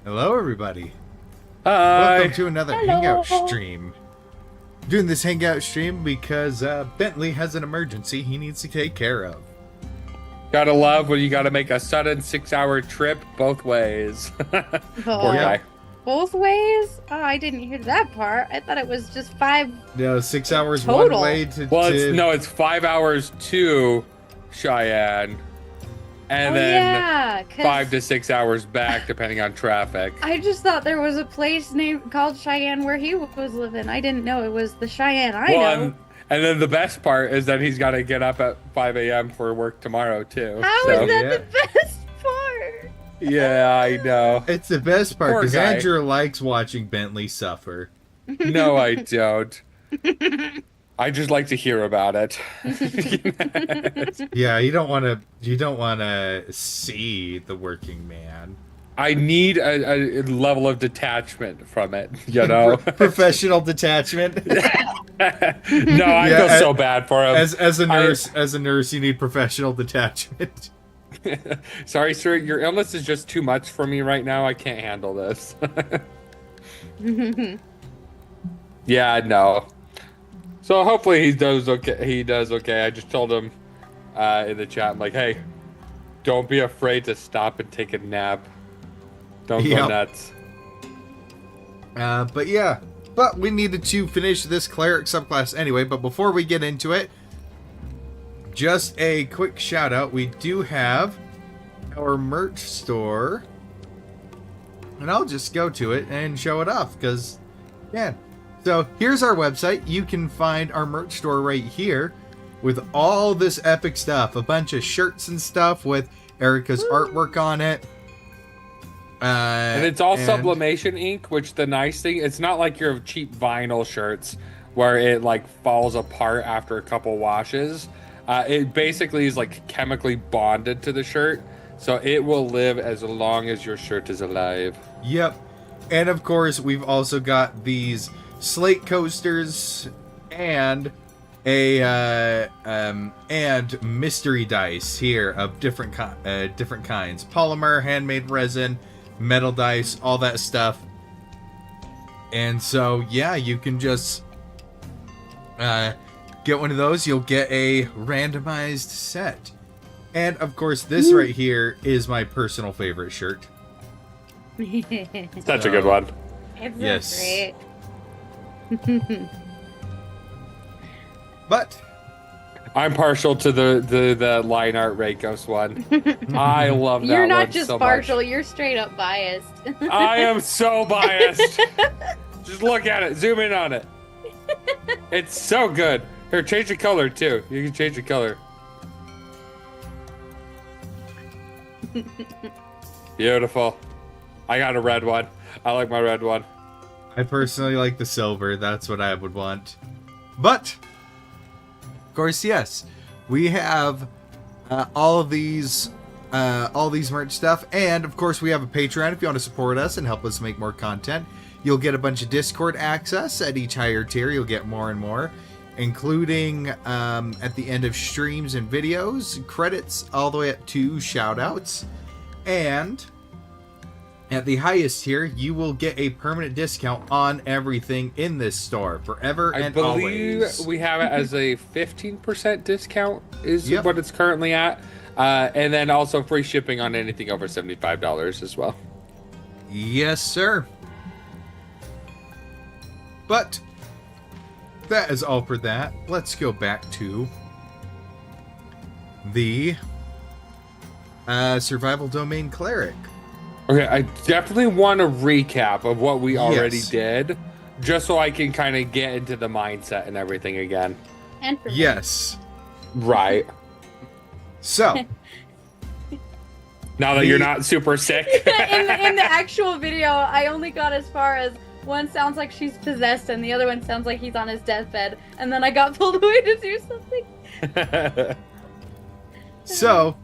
Hello, everybody. Hi. Welcome to another Hangout stream. Doing this Hangout stream because Bentley has an emergency he needs to take care of. Gotta love when you gotta make a sudden 6-hour trip both ways. Poor guy. Both ways? Oh, I didn't hear that part. I thought it was just 5. No, 6 hours total. one way to. Well, it's 5 hours to Cheyenne, and then 5 to 6 hours back, depending on traffic. I just thought there was a place named called Cheyenne where he was living. I didn't know it was the Cheyenne I know. And then the best part is that he's got to get up at 5 a.m. for work tomorrow, too. How is that the best part? Yeah, I know. It's the best part Poor because guy. Andrew likes watching Bentley suffer. No, I don't. I just like to hear about it. Yeah, you don't want to see the working man. I need a level of detachment from it, you know? Professional detachment. No, I feel so bad for him. As a nurse, you need professional detachment. Sorry, sir, your illness is just too much for me right now. I can't handle this. Yeah, no. So hopefully he does okay. I just told him in the chat, I'm like, hey, don't be afraid to stop and take a nap. Don't go nuts. But we needed to finish this cleric subclass anyway. But before we get into it, just a quick shout out. We do have our merch store, and I'll just go to it and show it off because, yeah. So here's our website. You can find our merch store right here with all this epic stuff. A bunch of shirts and stuff with Erica's artwork on it. And it's all sublimation ink, which the nice thing, it's not like your cheap vinyl shirts where it like falls apart after a couple washes. It basically is like chemically bonded to the shirt, so it will live as long as your shirt is alive. Yep. And of course, we've also got these slate coasters and and mystery dice here of different kinds: polymer, handmade resin, metal dice, all that stuff. And so yeah, you can just get one of those. You'll get a randomized set. And of course, this right here is my personal favorite shirt. Such a good one. It's so great. But I'm partial to the line art Reikos one. I love that one. You're not just so partial, much. you're straight up biased. I am so biased. Just look at it. Zoom in on it. It's so good. Here, change the color too. You can change the color. Beautiful. I got a red one. I like my red one. I personally like the silver. That's what I would want. But of course, yes, we have all these merch stuff, and of course, we have a Patreon. If you want to support us and help us make more content, you'll get a bunch of Discord access at each higher tier. You'll get more and more, including at the end of streams and videos, credits all the way up to shout-outs, and at the highest tier, you will get a permanent discount on everything in this store forever and always. I believe we have it as a 15% discount is what it's currently at. And then also free shipping on anything over $75 as well. Yes, sir. But that is all for that. Let's go back to the survival domain cleric. Okay, I definitely want a recap of what we already did, just so I can kind of get into the mindset and everything again. And for yes. Right. So. Now that you're not super sick. in the actual video, I only got as far as one sounds like she's possessed and the other one sounds like he's on his deathbed. And then I got pulled away to do something. So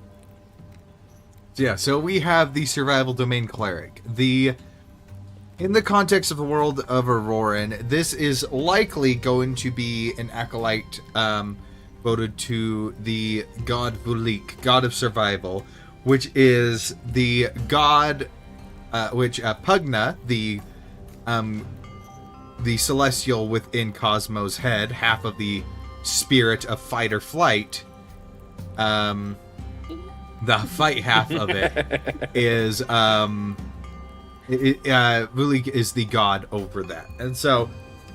we have the survival domain cleric. In the context of the world of Auroran, this is likely going to be an acolyte voted to the god Vulik, god of survival, which is the god Pugna, the celestial within Cosmo's head, half of the spirit of fight or flight, the fight half of it is really is the god over that. And so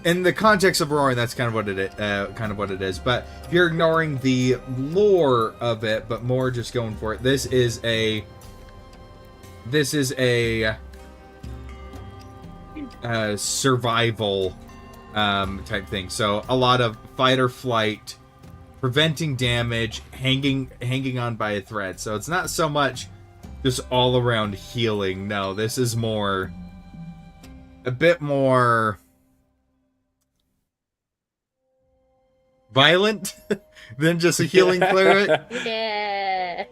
in the context of Roaring, that's kind of what it is. But if you're ignoring the lore of it, but more just going for it, this is a survival type thing. So a lot of fight or flight, preventing damage, hanging on by a thread. So it's not so much just all around healing. No, this is a bit more violent than just a healing cleric. Yeah.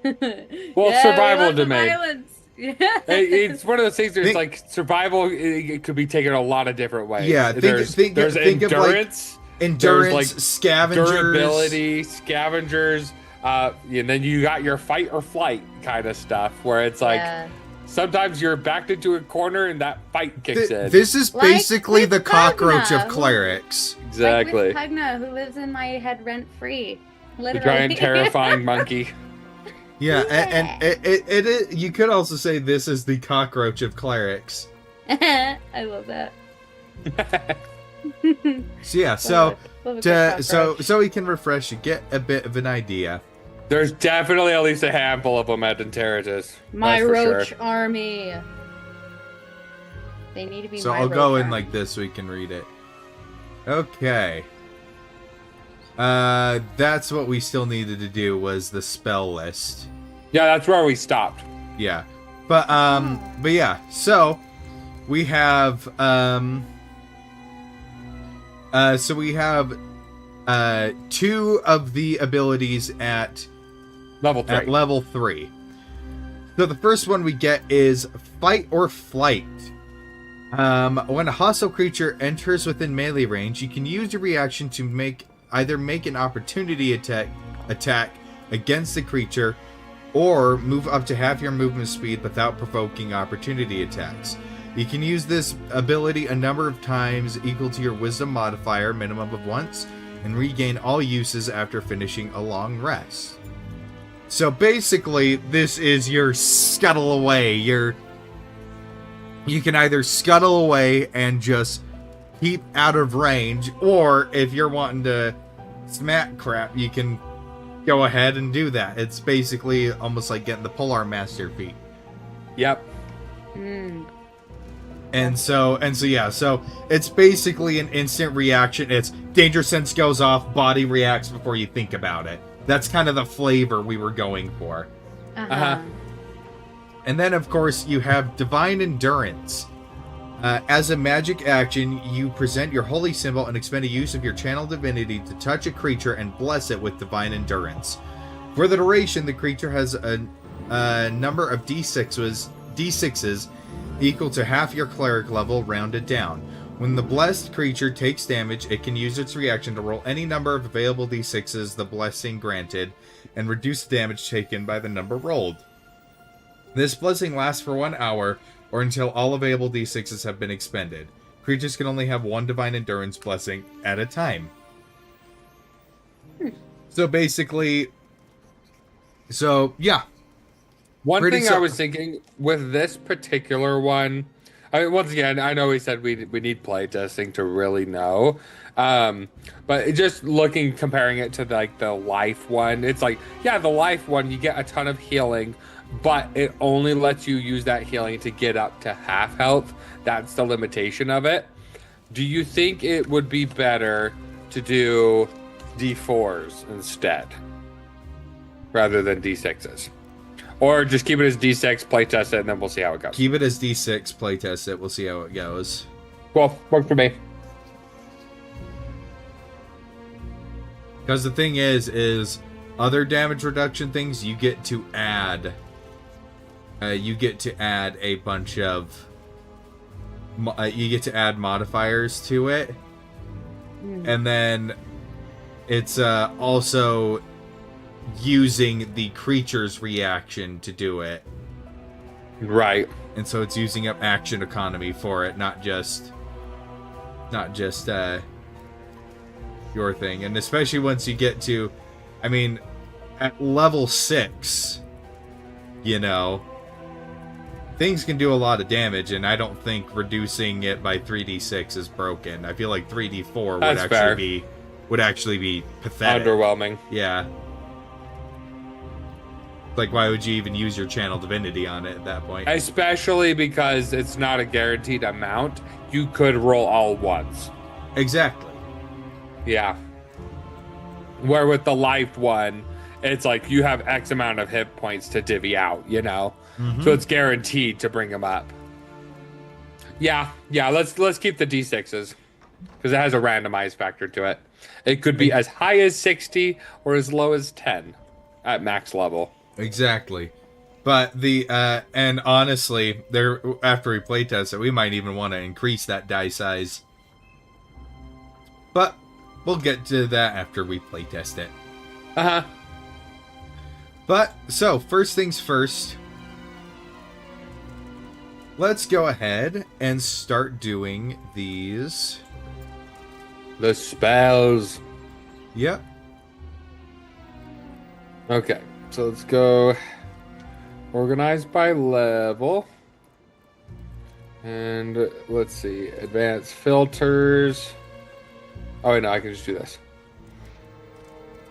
Well, yeah, survival domain. Violence. Yeah. It's one of those things where it's like survival. It could be taken a lot of different ways. Yeah, think endurance, of endurance, scavengers, durability, scavengers, and then you got your fight or flight kind of stuff where it's like sometimes you're backed into a corner and that fight kicks in. This is basically like the cockroach Pugna, of clerics. Exactly. Like with Pugna, who lives in my head rent free. Literally. The giant terrifying monkey. Yeah, and it you could also say this is the cockroach of clerics. I love that. So yeah, so we can refresh you, get a bit of an idea. There's definitely at least a handful of them at Enteritus. My roach army. They need to be. So I'll go in like this so we can read it. Okay. That's what we still needed to do was the spell list. Yeah, that's where we stopped. Yeah. But yeah, so we have two of the abilities at level 3. So the first one we get is Fight or Flight. When a hostile creature enters within melee range, you can use your reaction to either make an opportunity attack against the creature, or move up to half your movement speed without provoking opportunity attacks. You can use this ability a number of times equal to your wisdom modifier, minimum of once, and regain all uses after finishing a long rest. So basically, this is your scuttle away. You can either scuttle away and just keep out of range, or if you're wanting to smack crap, you can go ahead and do that. It's basically almost like getting the Polar Master feat. Yep. And so it's basically an instant reaction. It's danger sense goes off, body reacts before you think about it. That's kind of the flavor we were going for. And then, of course, you have Divine Endurance. As a magic action, you present your holy symbol and expend a use of your channel divinity to touch a creature and bless it with Divine Endurance. For the duration, the creature has a number of D6s equal to half your cleric level, rounded down. When the blessed creature takes damage, it can use its reaction to roll any number of available D6s the blessing granted, and reduce the damage taken by the number rolled. This blessing lasts for 1 hour, or until all available D6s have been expended. Creatures can only have one Divine Endurance blessing at a time. So basically, yeah. One thing I was thinking with this particular one, I mean, once again, I know we said we need playtesting to really know, but just comparing it to like the life one, it's like, yeah, the life one, you get a ton of healing, but it only lets you use that healing to get up to half health. That's the limitation of it. Do you think it would be better to do D4s instead rather than D6s? Or just keep it as D6, playtest it, and then we'll see how it goes. Keep it as D6, playtest it, we'll see how it goes. Well, worked for me. Because the thing is other damage reduction things, you get to add a bunch of you get to add modifiers to it, and then it's also using the creature's reaction to do it. Right. And so it's using up action economy for it, not just your thing. And especially once you get to, I mean, at level 6, you know, things can do a lot of damage, and I don't think reducing it by 3d6 is broken. I feel like 3d4 would actually be pathetic. Underwhelming. Yeah. Like, why would you even use your channel divinity on it at that point? Especially because it's not a guaranteed amount. You could roll all once. Exactly. Yeah. Where with the life one, it's like you have X amount of hit points to divvy out, you know? Mm-hmm. So it's guaranteed to bring them up. Yeah, let's keep the D6s. Because it has a randomized factor to it. It could be as high as 60 or as low as 10 at max level. Exactly. But and honestly, after we playtest it, we might even want to increase that die size. But we'll get to that after we playtest it. Uh-huh. But, so, first things first. Let's go ahead and start doing these. The spells. Yep. Okay, so let's go organized by level. And let's see, advanced filters. Oh, wait, no, I can just do this.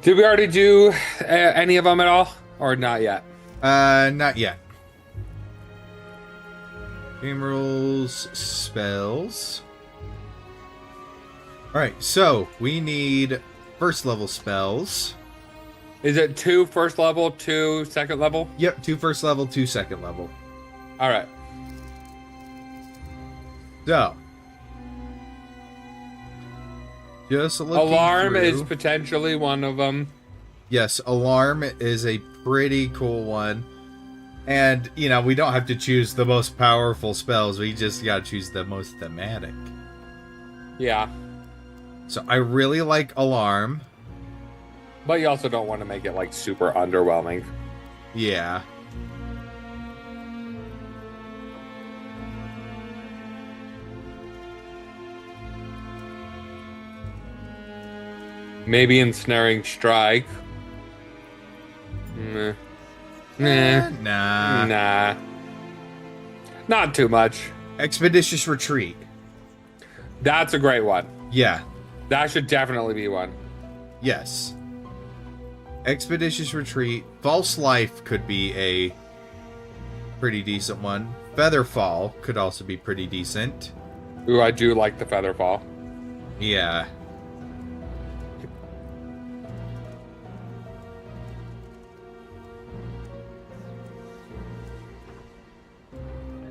Did we already do any of them at all? Or not yet? Not yet. Game rules, spells. Alright, so we need first level spells. Is it 2 first level, 2 second level? Yep, 2 first level, 2 second level. All right. So, just looking Alarm through. is potentially one of them. Yes, alarm is a pretty cool one. And, you know, we don't have to choose the most powerful spells. We just gotta choose the most thematic. Yeah. So I really like alarm. But you also don't want to make it, like, super underwhelming. Yeah. Maybe ensnaring strike. Nah. Nah. Not too much. Expeditious retreat. That's a great one. Yeah. That should definitely be one. Yes. Expeditious retreat. False life could be a pretty decent one. Featherfall could also be pretty decent. Ooh, I do like the Featherfall. Yeah.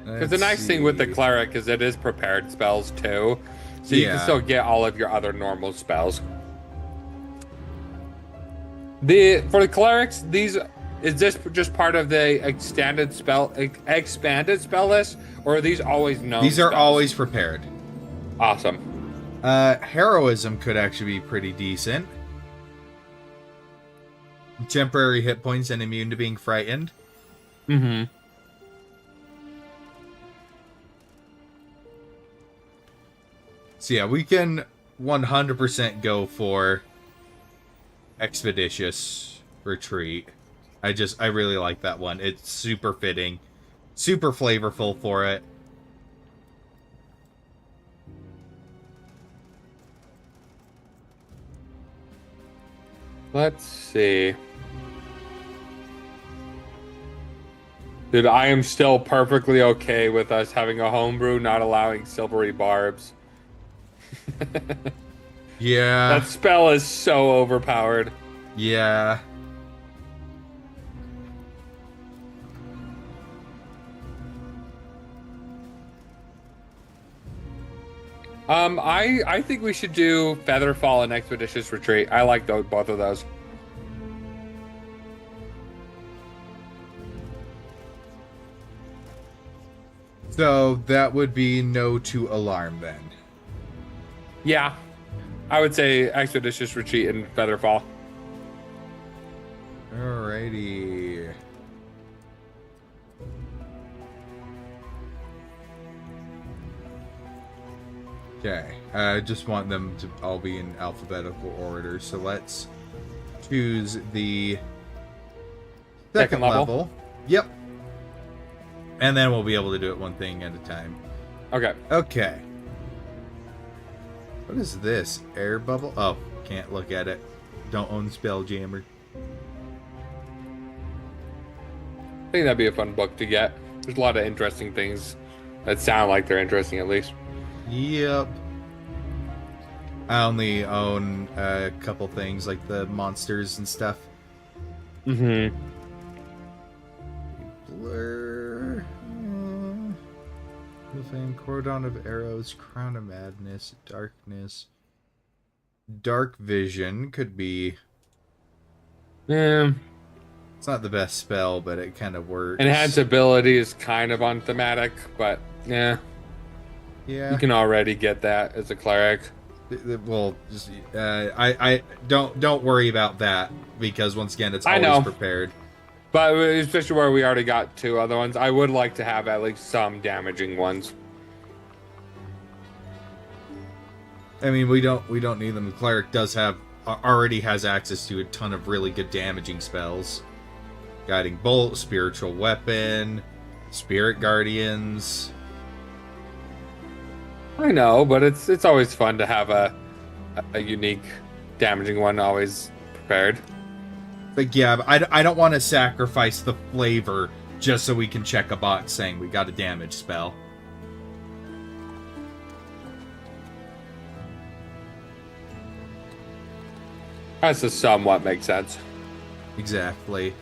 Because the nice thing with the Cleric is it is prepared spells too. So you can still get all of your other normal spells. For the Clerics, is this just part of the expanded spell list, or are these always known? These are spells? always prepared. Awesome. Heroism could actually be pretty decent. Temporary hit points and immune to being frightened. Mm-hmm. So yeah, we can 100% go for Expeditious Retreat. I really like that one. It's super fitting. Super flavorful for it. Let's see. Dude, I am still perfectly okay with us having a homebrew not allowing silvery barbs. Yeah. That spell is so overpowered. Yeah. I think we should do Featherfall and Expeditious Retreat. I like both of those. So that would be no to alarm then. Yeah. I would say Expeditious Retreat and Featherfall. Alrighty. Okay, I just want them to all be in alphabetical order. So let's choose the second level. Yep. And then we'll be able to do it one thing at a time. Okay. Okay. What is this? Air bubble? Oh, can't look at it. Don't own Spelljammer. I think that'd be a fun book to get. There's a lot of interesting things that sound like they're interesting, at least. Yep. I only own a couple things like the monsters and stuff. Mm-hmm. Blur. The Fame, Cordon of Arrows, Crown of Madness, Darkness. Dark Vision could be... Yeah. It's not the best spell, but it kind of works. Enhance ability is kind of unthematic, but yeah. Yeah. You can already get that as a cleric. Well, just I don't worry about that because once again, it's always prepared. But especially where we already got 2 other ones, I would like to have at least some damaging ones. I mean, we don't need them. The cleric already has access to a ton of really good damaging spells. Guiding Bolt, Spiritual Weapon, Spirit Guardians. I know, but it's always fun to have a unique damaging one always prepared. But yeah, I don't want to sacrifice the flavor just so we can check a box saying we got a damage spell. That's a somewhat makes sense. Exactly.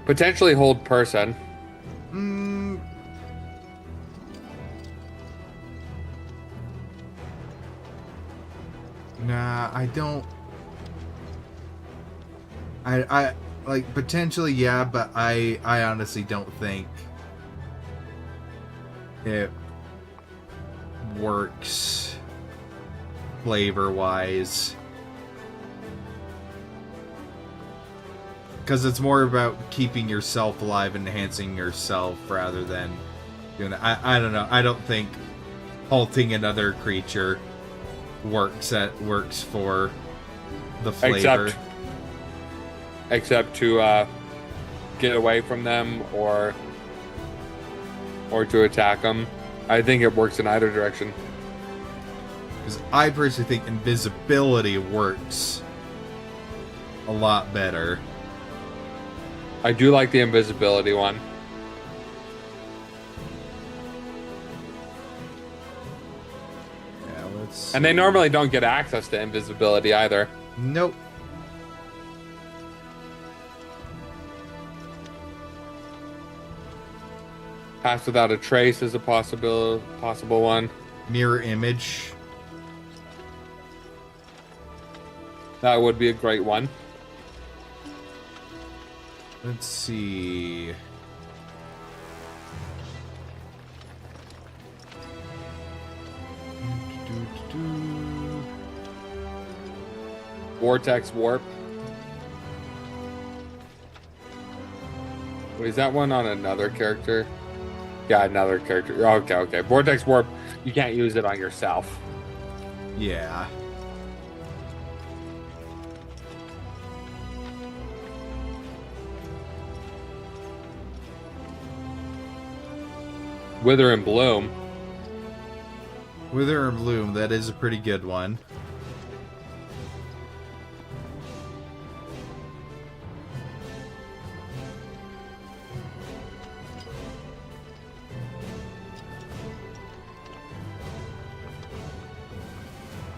Potentially hold person. Nah, I don't. I like potentially, yeah, but I honestly don't think it works flavor wise. Because it's more about keeping yourself alive and enhancing yourself rather than doing that. I don't know. I don't think halting another creature works for the flavor. Except to get away from them or to attack them. I think it works in either direction. Because I personally think invisibility works a lot better. I do like the invisibility one. Yeah, let's see. And they normally don't get access to invisibility either. Nope. Pass without a trace is a possible one. Mirror image. That would be a great one. Let's see. Vortex Warp. Wait, is that one on another character? Yeah, another character. Okay. Vortex Warp, you can't use it on yourself. Yeah. Wither and Bloom. Wither and Bloom, that is a pretty good one.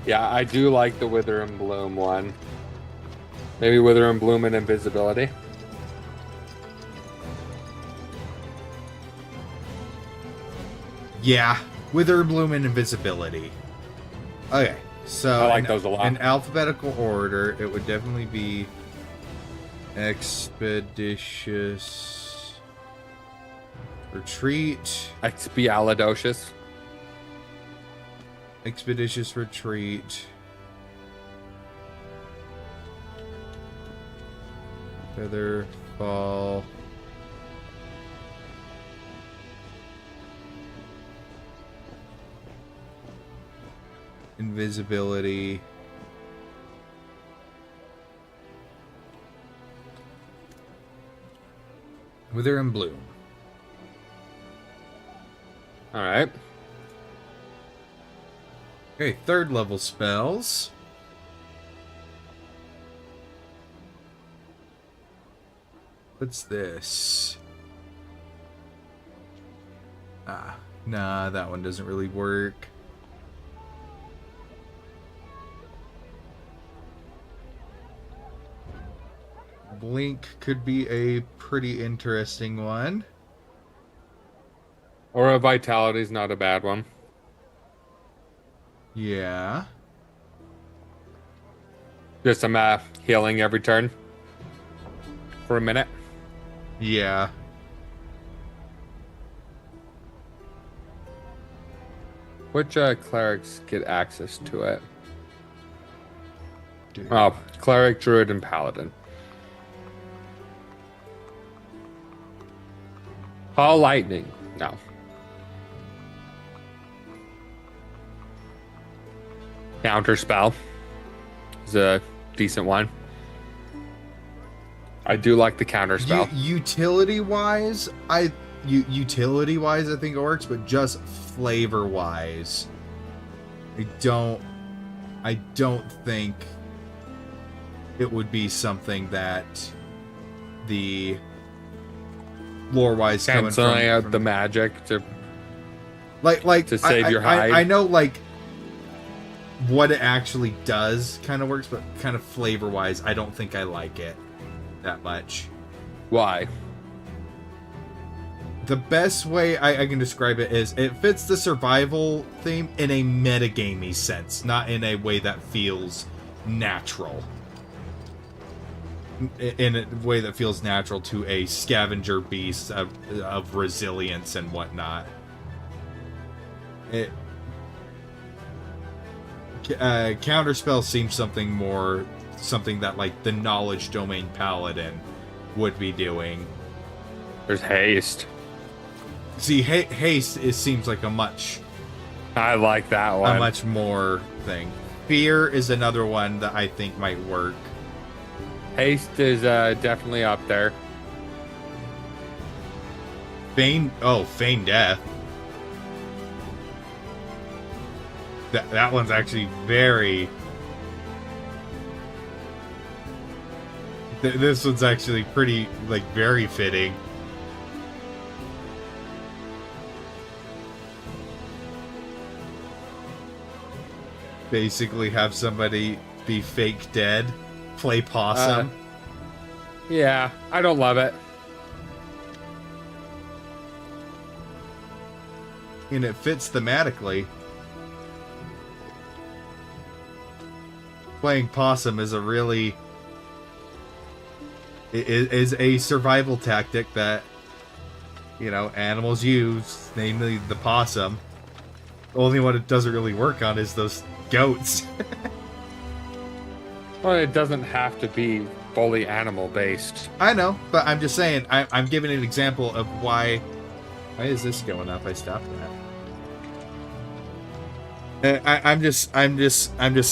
Yeah, I do like the Wither and Bloom one. Maybe Wither and Bloom and Invisibility. Yeah, Wither, Bloom, and Invisibility. Okay, so I like those a lot. In alphabetical order, it would definitely be Expeditious Retreat. Expialidocious. Expeditious Retreat. Feather Fall. Invisibility. Wither and Bloom. All right. Okay, 3rd level spells. What's this? Nah, that one doesn't really work. Blink could be a pretty interesting one. Aura of Vitality is not a bad one. Yeah. Just some healing every turn for a minute. Yeah. Which clerics get access to it? Dude. Oh, Cleric, Druid, and Paladin. Call Lightning. No. Counter spell is a decent one. I do like the counter spell. Utility-wise, I think it works, but just flavor-wise, I don't think it would be something that the lore-wise coming canceling out from the magic to to save your hide. I know what it actually does kind of works, but kind of flavor-wise, I don't think I like it that much. Why? The best way I can describe it is it fits the survival theme in a metagamey sense, not in a way that feels natural. In a way that feels natural to a scavenger beast of resilience and whatnot. Counterspell seems something that like the knowledge domain paladin would be doing. There's haste. See, haste seems like I like that one. a much more thing. Fear is another one that I think might work. Haste is definitely up there. Feign death. That one's actually very. This one's actually pretty, very fitting. Basically have somebody be fake dead, play possum. Yeah, I don't love it. And it fits thematically. Playing possum is is a survival tactic that, animals use, namely the possum. The only one it doesn't really work on is those goats. Well, it doesn't have to be fully animal based. I know, but I'm just saying, I'm giving an example of why is this going up? I stopped that. I'm just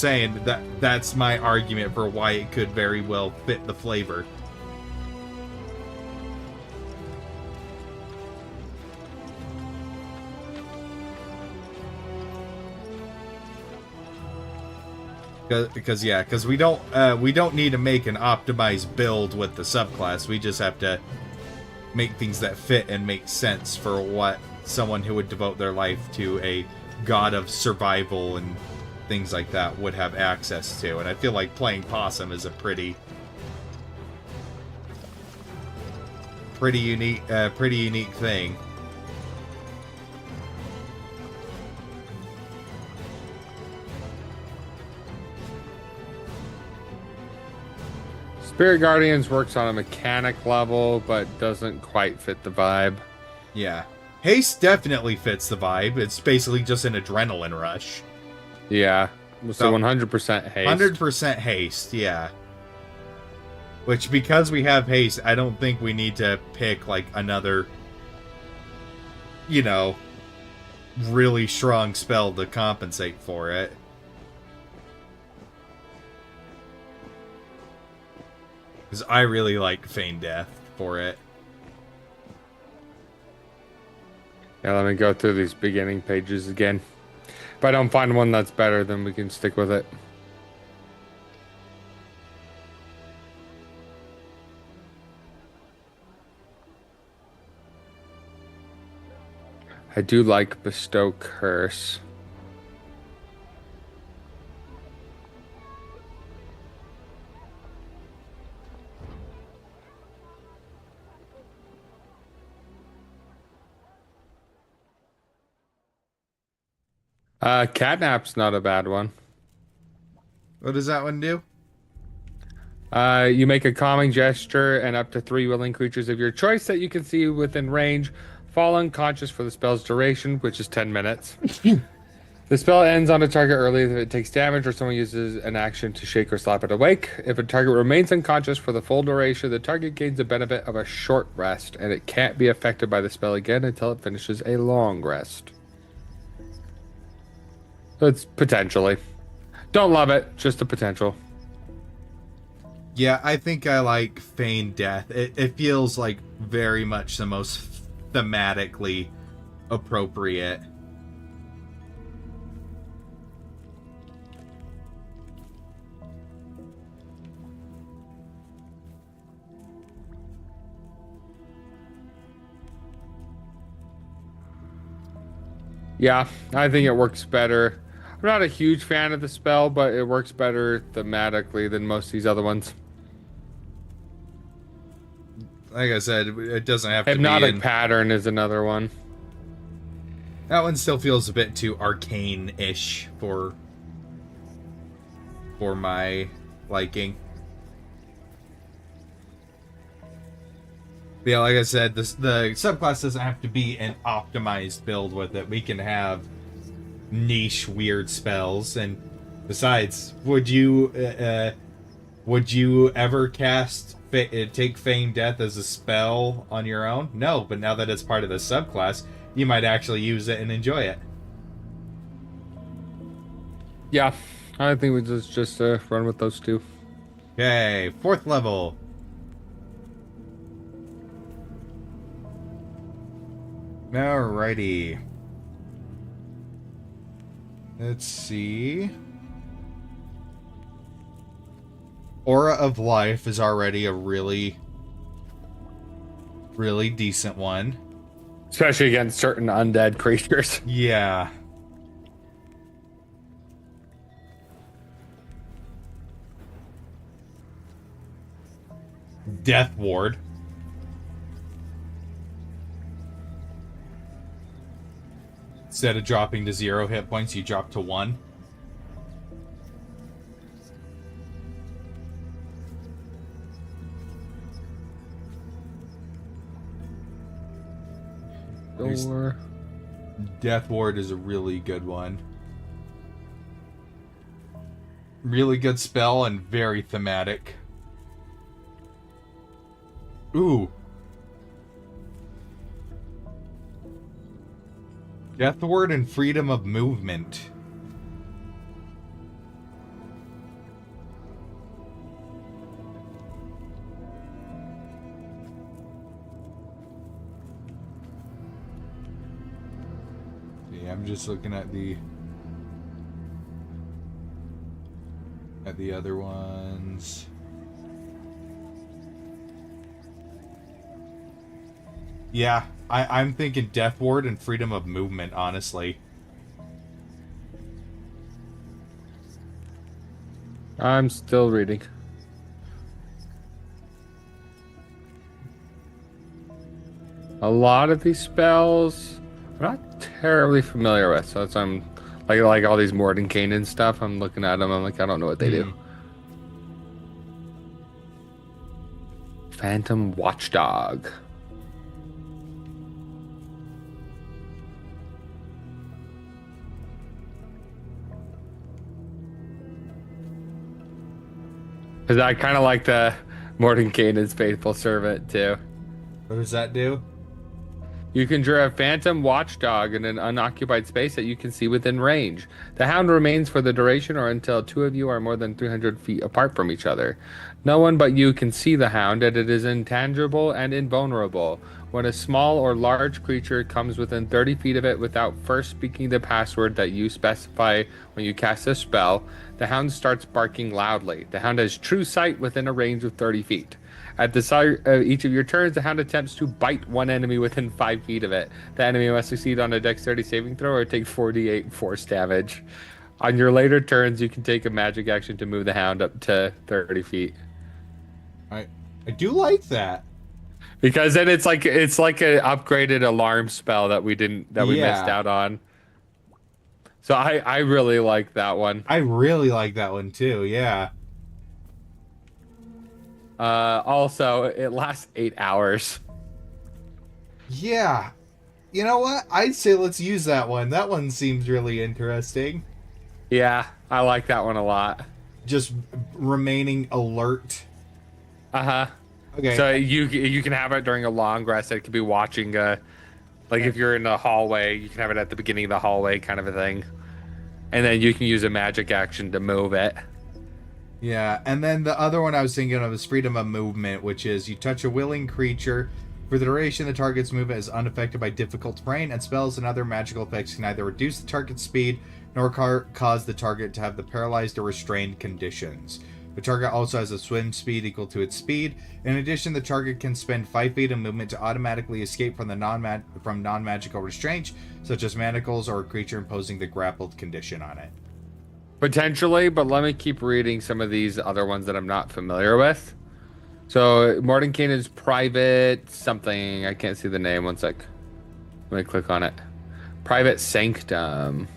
saying that's my argument for why it could very well fit the flavor. Because we don't need to make an optimized build with the subclass. We just have to make things that fit and make sense for what someone who would devote their life to a god of survival and things like that would have access to. And I feel like playing possum is a pretty unique thing. Spirit Guardians works on a mechanic level, but doesn't quite fit the vibe. Yeah. Haste definitely fits the vibe. It's basically just an adrenaline rush. Yeah. So 100% haste. 100% haste, yeah. Which, because we have haste, I don't think we need to pick, another, really strong spell to compensate for it. Because I really like Feign Death for it. Yeah, let me go through these beginning pages again. If I don't find one that's better, then we can stick with it. I do like Bestow Curse. Catnap's not a bad one. What does that one do? You make a calming gesture, and up to 3 willing creatures of your choice that you can see within range fall unconscious for the spell's duration, which is 10 minutes. The spell ends on a target early if it takes damage or someone uses an action to shake or slap it awake. If a target remains unconscious for the full duration, the target gains the benefit of a short rest, and it can't be affected by the spell again until it finishes a long rest. So it's potentially. Don't love it, just the potential. Yeah, I think I like Feign Death. It feels like very much the most thematically appropriate. Yeah, I think it works better. I'm not a huge fan of the spell, but it works better thematically than most of these other ones. Like I said, it doesn't have to Hypnotic be in... Pattern is another one. That one still feels a bit too arcane-ish for my liking. Yeah, like I said, the subclass doesn't have to be an optimized build with it. We can have niche weird spells, and besides, would you ever take Feign Death as a spell on your own? No, but now that it's part of the subclass, you might actually use it and enjoy it. Yeah, I think we just run with those two. Okay, 4th level. Alrighty. Let's see. Aura of Life is already a really decent one. Especially against certain undead creatures. Yeah. Death Ward. Instead of dropping to 0 hit points, you drop to 1. Death Ward is a really good one. Really good spell and very thematic. Ooh. Death Ward and Freedom of Movement. Yeah, I'm just looking at the other ones. Yeah, I'm thinking Death Ward and Freedom of Movement, honestly. I'm still reading. A lot of these spells I'm not terribly familiar with, so that's I'm like all these Mordenkainen stuff. I'm looking at them. I'm like, I don't know what they do. Phantom Watchdog. Because I kind of like the Mordenkainen's Faithful Servant too. What does that do? You conjure a phantom watchdog in an unoccupied space that you can see within range. The hound remains for the duration or until two of you are more than 300 feet apart from each other. No one but you can see the hound, and it is intangible and invulnerable. When a small or large creature comes within 30 feet of it without first speaking the password that you specify when you cast a spell, the hound starts barking loudly. The hound has true sight within a range of 30 feet. At the start of each of your turns, the hound attempts to bite one enemy within 5 feet of it. The enemy must succeed on a dexterity saving throw or take 48 force damage. On your later turns, you can take a magic action to move the hound up to 30 feet. I do like that. Because then it's like an upgraded alarm spell that we missed out on. So I really like that one. I really like that one too, yeah. Also, it lasts 8 hours. Yeah. You know what? I'd say let's use that one. That one seems really interesting. Yeah, I like that one a lot. Just remaining alert. Uh-huh. Okay. So you can have it during a long rest. It could be watching like if you're in the hallway, you can have it at the beginning of the hallway kind of a thing. And then you can use a magic action to move it. Yeah, and then the other one I was thinking of is freedom of movement, which is you touch a willing creature. For the duration, the target's movement is unaffected by difficult terrain, and spells and other magical effects can neither reduce the target's speed nor cause the target to have the paralyzed or restrained conditions. The target also has a swim speed equal to its speed. In addition, the target can spend 5 feet of movement to automatically escape from the non-magical restraints, such as manacles or a creature imposing the grappled condition on it. Potentially, but let me keep reading some of these other ones that I'm not familiar with. So, Mordenkainen is private something. I can't see the name. One sec. Let me click on it. Private Sanctum.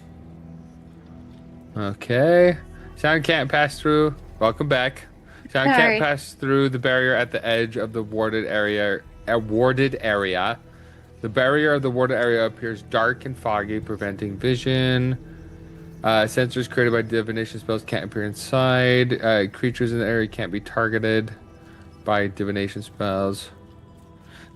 Okay. Sound can't pass through. Welcome back. Sound can't pass through the barrier at the edge of the warded area. The barrier of the warded area appears dark and foggy, preventing vision. Sensors created by divination spells can't appear inside. Creatures in the area can't be targeted by divination spells.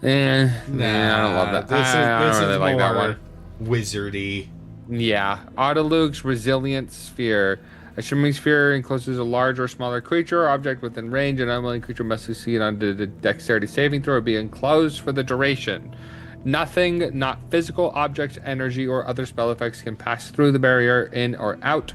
I don't love that. I don't really like that one. Wizardy. Yeah. Autoluke's Resilient Sphere. A shimmering sphere encloses a large or smaller creature or object within range. An unwilling creature must succeed on the dexterity saving throw or be enclosed for the duration. Nothing, not physical objects, energy, or other spell effects can pass through the barrier, in or out,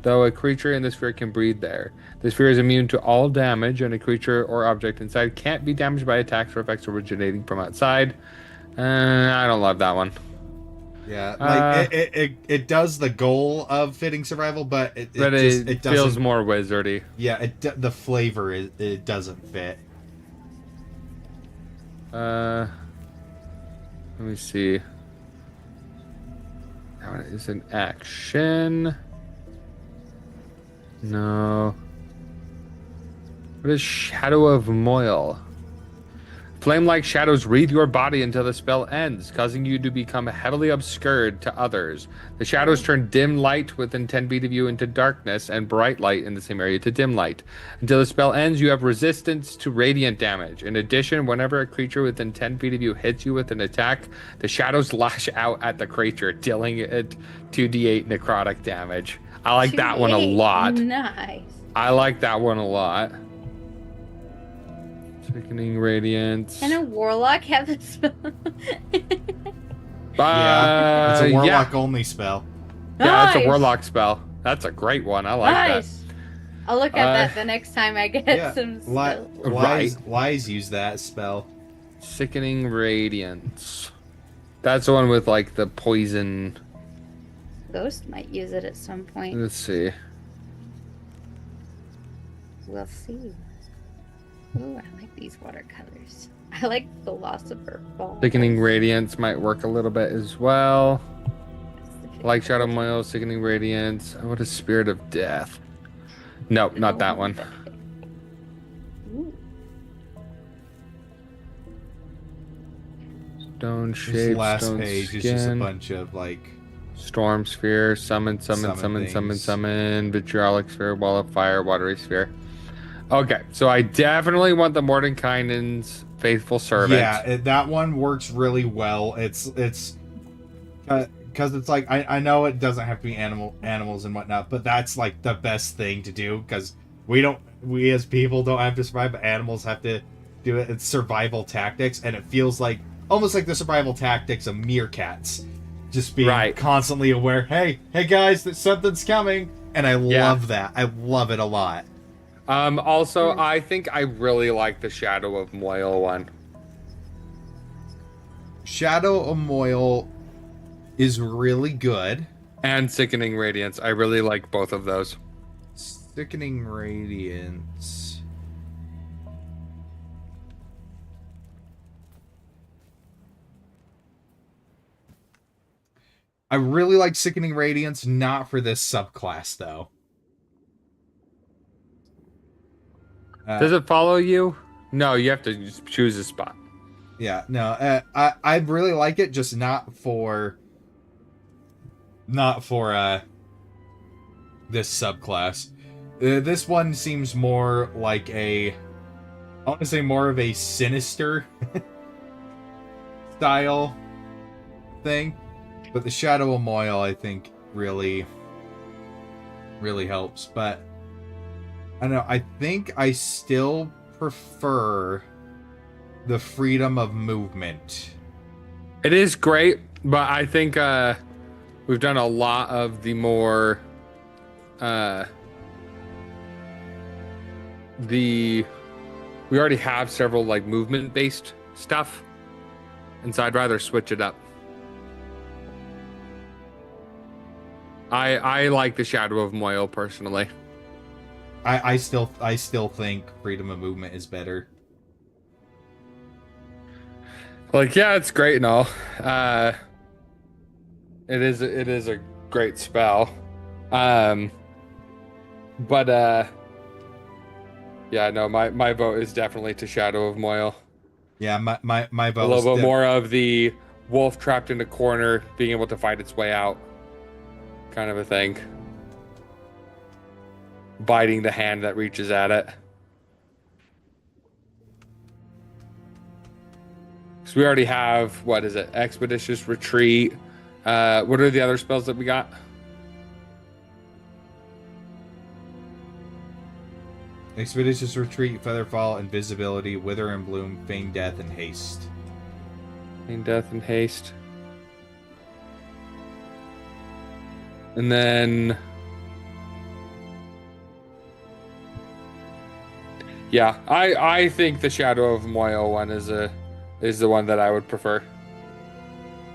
though a creature in the sphere can breathe there. The sphere is immune to all damage, and a creature or object inside can't be damaged by attacks or effects originating from outside. I don't love that one. Yeah, like it does the goal of fitting survival, but it feels more wizardy. Yeah, the flavor it doesn't fit. Let me see. That one is an action. No. What is Shadow of Moil? Flame-like shadows wreathe your body until the spell ends, causing you to become heavily obscured to others. The shadows turn dim light within 10 feet of you into darkness, and bright light in the same area to dim light. Until the spell ends, you have resistance to radiant damage. In addition, whenever a creature within 10 feet of you hits you with an attack, the shadows lash out at the creature, dealing it 2d8 necrotic damage. I like that one a lot. Nice. I like that one a lot. Sickening Radiance. Can a warlock have this spell? Yeah, it's a warlock only spell. Yeah, it's a warlock spell. That's a great one. I like that. I'll look at that the next time I get some spells. Wise use that spell. Sickening Radiance. That's the one with like the poison. Ghost might use it at some point. Let's see. We'll see. Ooh, I like these watercolors. I like the loss of her ball. Sickening Radiance might work a little bit as well. Like Shadow Moil, Sickening Radiance. What is Spirit of Death? Nope, not that one. Ooh. Stone Shape, This last Stone page Skin. is just a bunch of like Storm Sphere, Summon, Vitriolic Sphere, Wall of Fire, Watery Sphere. Okay, so I definitely want the Mordenkainen's Faithful Servant. Yeah, that one works really well. It's because it's like I know it doesn't have to be animals and whatnot, but that's like the best thing to do because we as people don't have to survive, but animals have to do it. It's survival tactics, and it feels like almost like the survival tactics of meerkats, just being constantly aware. Hey guys, that something's coming, and I love that. I love it a lot. Also, I think I really like the Shadow of Moyle one. Shadow of Moyle is really good. And Sickening Radiance. I really like both of those. Sickening Radiance. I really like Sickening Radiance, not for this subclass, though. Does it follow you? No, you have to just choose a spot. Yeah, no, I really like it, just not for this subclass. This one seems more like I want to say more of a sinister style thing, but the Shadow of Moyle, I think, really helps. But I don't know, I think I still prefer the freedom of movement. It is great, but I think we've done a lot of the more we already have several like movement based stuff, and so I'd rather switch it up. I like the Shadow of Moyle personally. I still think freedom of movement is better. Like, yeah, it's great and all. It is a great spell. But yeah, no, my vote is definitely to Shadow of Moyle. Yeah, my vote. A little bit more of the wolf trapped in a corner, being able to fight its way out, kind of a thing. Biting the hand that reaches at it. So we already have, what is it? Expeditious Retreat. What are the other spells that we got? Expeditious Retreat, Featherfall, Invisibility, Wither and Bloom, Feign Death, and Haste. Feign Death and Haste. And then... yeah, I think the Shadow of Moyle one is the one that I would prefer.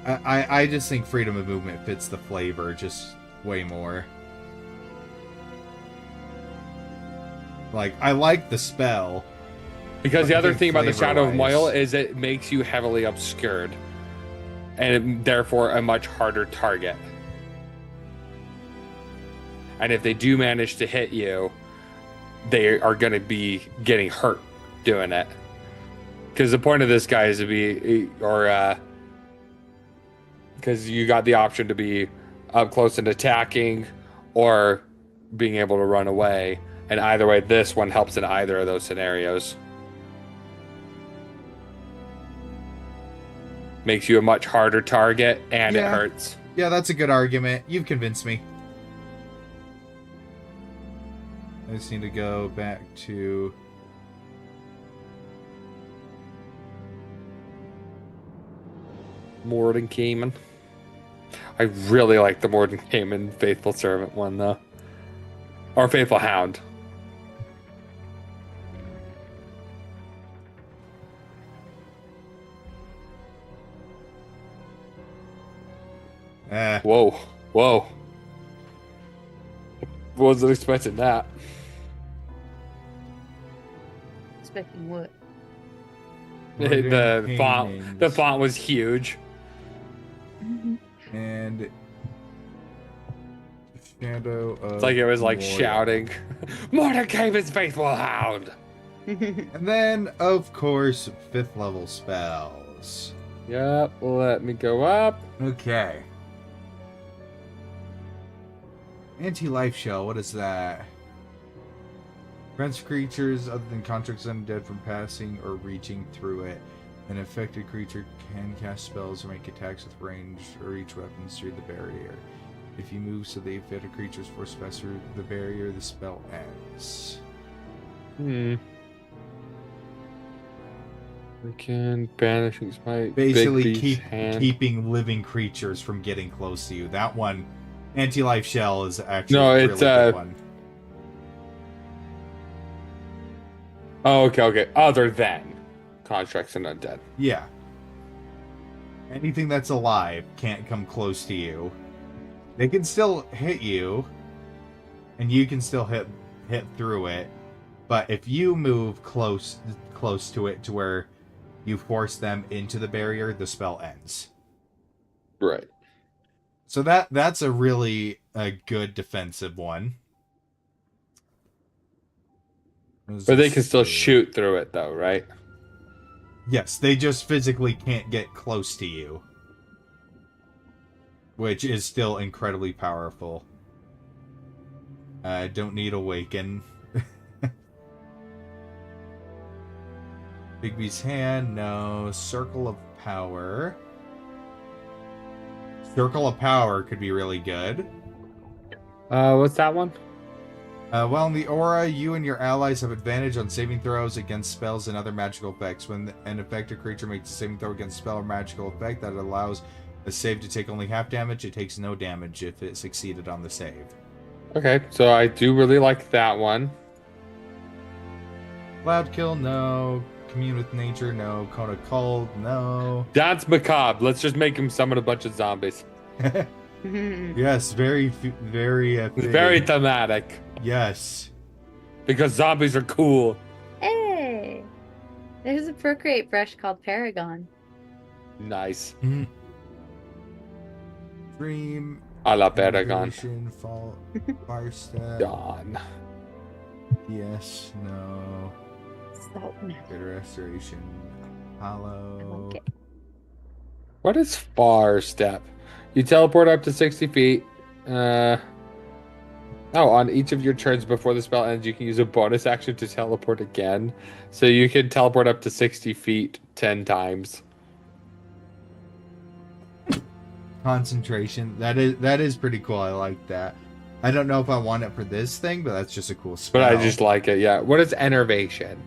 I just think freedom of movement fits the flavor just way more. Like, I like the spell. Because the other thing about the Shadow of Moyle is it makes you heavily obscured. And therefore a much harder target. And if they do manage to hit you, they are going to be getting hurt doing it. Because the point of this guy is to be, because you got the option to be up close and attacking, or being able to run away. And either way, this one helps in either of those scenarios. Makes you a much harder target, and it hurts. Yeah, that's a good argument. You've convinced me. I just need to go back to... Mordenkainen. I really like the Mordenkainen Faithful Servant one, though. Or Faithful Hound. Whoa. Wasn't expecting that. Expecting what? The font was huge. And Shadow of It's like it was like Moyle. shouting, Mordenkainen's Faithful Hound. And then, of course, 5th level spells. Yep, let me go up. Okay. Anti-life shell, what is that? Prevents creatures other than constructs undead from passing or reaching through it. An affected creature can cast spells or make attacks with ranged or reach weapons through the barrier. If you move so the affected creatures force pass through the barrier, the spell ends. We can banishing spite. Basically, keeping living creatures from getting close to you. That one, anti-life shell, is actually a really good one. Oh, okay. Other than constructs and undead. Yeah. Anything that's alive can't come close to you. They can still hit you, and you can still hit through it. But if you move close to it to where you force them into the barrier, the spell ends. Right. So that's a really good defensive one. But they can still shoot through it, though, right? Yes, they just physically can't get close to you. Which is still incredibly powerful. Don't need Awaken. Bigby's Hand, no. Circle of Power. Circle of Power could be really good. What's that one? Well, in the aura, you and your allies have advantage on saving throws against spells and other magical effects. When an affected creature makes a saving throw against a spell or magical effect that allows a save to take only half damage, it takes no damage if it succeeded on the save. Okay, so I do really like that one. Loud Kill, no. Commune with Nature, no. Cone of Cold, no. Dance Macabre. Let's just make him summon a bunch of zombies. Yes, very very thematic. Yes. Because zombies are cool. Hey! There's a Procreate brush called Paragon. Nice. Dream. I love Paragon. Fall, Fire Step. Dawn. Yes, no. Saltness. Good Restoration. Hollow. Okay. What is Far Step? You teleport up to 60 feet. On each of your turns before the spell ends, you can use a bonus action to teleport again. So you can teleport up to 60 feet 10 times. Concentration. That is pretty cool. I like that. I don't know if I want it for this thing, but that's just a cool spell. But I just like it, yeah. What is Enervation?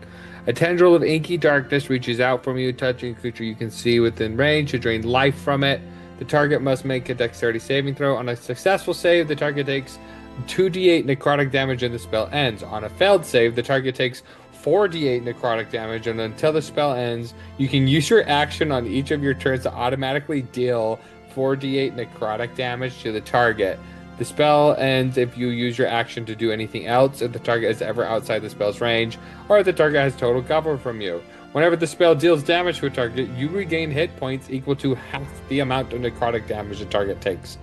A tendril of inky darkness reaches out from you, touching a creature you can see within range to drain life from it. The target must make a dexterity saving throw. On a successful save, the target takes 2d8 necrotic damage and the spell ends. On a failed save, the target takes 4d8 necrotic damage, and until the spell ends, you can use your action on each of your turns to automatically deal 4d8 necrotic damage to the target. The spell ends if you use your action to do anything else, if the target is ever outside the spell's range, or if the target has total cover from you. Whenever the spell deals damage to a target, you regain hit points equal to half the amount of necrotic damage the target takes.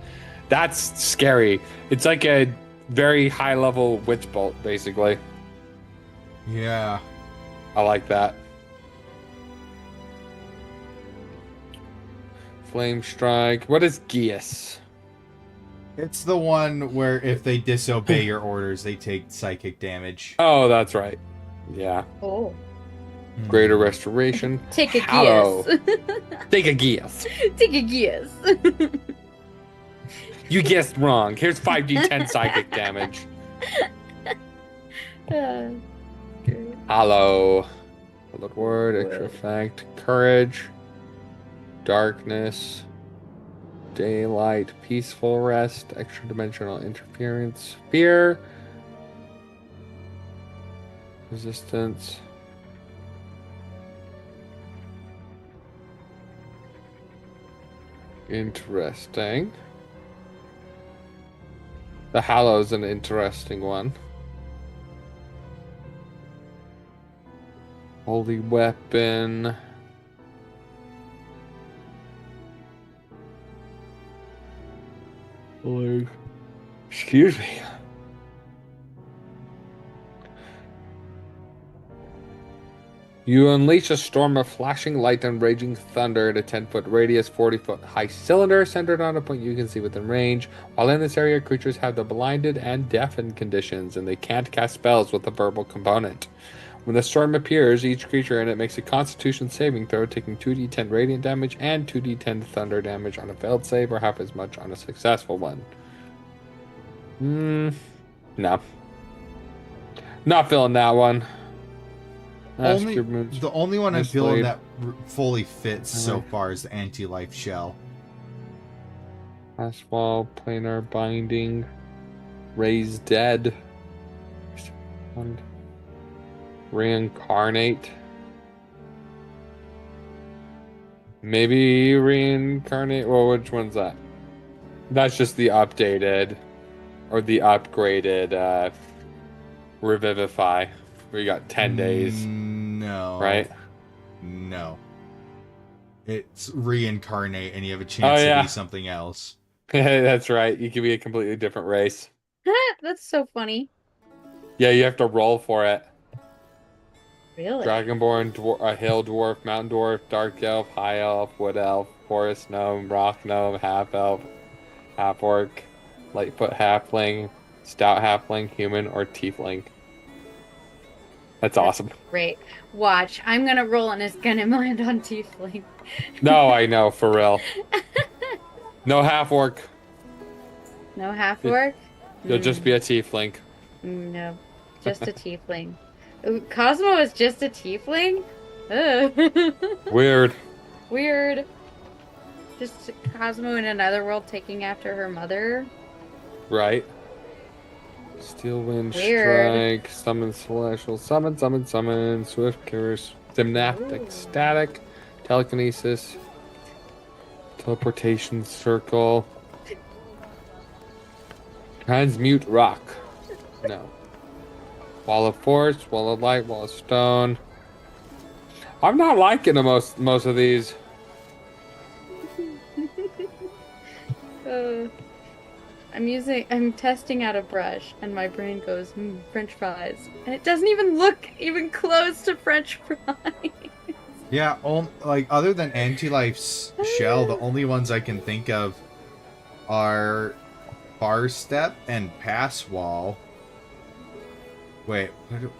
That's scary. It's like a very high-level Witch Bolt, basically. Yeah. I like that. Flame Strike. What is Geas? It's the one where if they disobey your orders, they take psychic damage. Oh, that's right. Yeah. Oh. Greater Restoration. Take a Hallow. guess. Take a guess. Take a guess. You guessed wrong. Here's 5d10 psychic damage. Great. Hollow. Bullet word, extra effect. Courage. Darkness. Daylight. Peaceful rest. Extra dimensional interference. Fear. Resistance. Interesting. The Hallow's an interesting one. Holy Weapon. Excuse me. You unleash a storm of flashing light and raging thunder at a 10-foot radius, 40-foot high cylinder centered on a point you can see within range. While in this area, creatures have the blinded and deafened conditions, and they can't cast spells with a verbal component. When the storm appears, each creature in it makes a Constitution saving throw, taking 2d10 radiant damage and 2d10 thunder damage on a failed save, or half as much on a successful one. No. Not feeling that one. The only one I'm feeling that fully fits so far is the anti-life shell. Last wall, planar binding, raise dead, reincarnate. Maybe reincarnate. Well, which one's that? That's just the updated or the upgraded revivify. Where you got 10 days. No. Right? No. It's reincarnate and you have a chance to be something else. That's right. You can be a completely different race. That's so funny. Yeah, you have to roll for it. Really? Dragonborn, hill dwarf, mountain dwarf, dark elf, high elf, wood elf, forest gnome, rock gnome, half elf, half orc, lightfoot halfling, stout halfling, human, or tiefling. That's awesome. Great. Watch. I'm going to roll and it's going to land on tiefling. No, I know, for real. No half orc. No half orc? You'll just be a tiefling. No, just a tiefling. Ooh, Cosmo is just a tiefling? Ugh. Weird. Weird. Just Cosmo in another world taking after her mother. Right. Steel wind Weird. strike, summon celestial, summon, swift curse, gymnastic, static, telekinesis, teleportation circle, transmute rock. No. Wall of force, wall of light, wall of stone. I'm not liking the most of these. I'm testing out a brush, and my brain goes, French fries. And it doesn't even look even close to French fries. Yeah, like, other than Anti-Life's shell, the only ones I can think of are Bar Step and Pass Wall. Wait,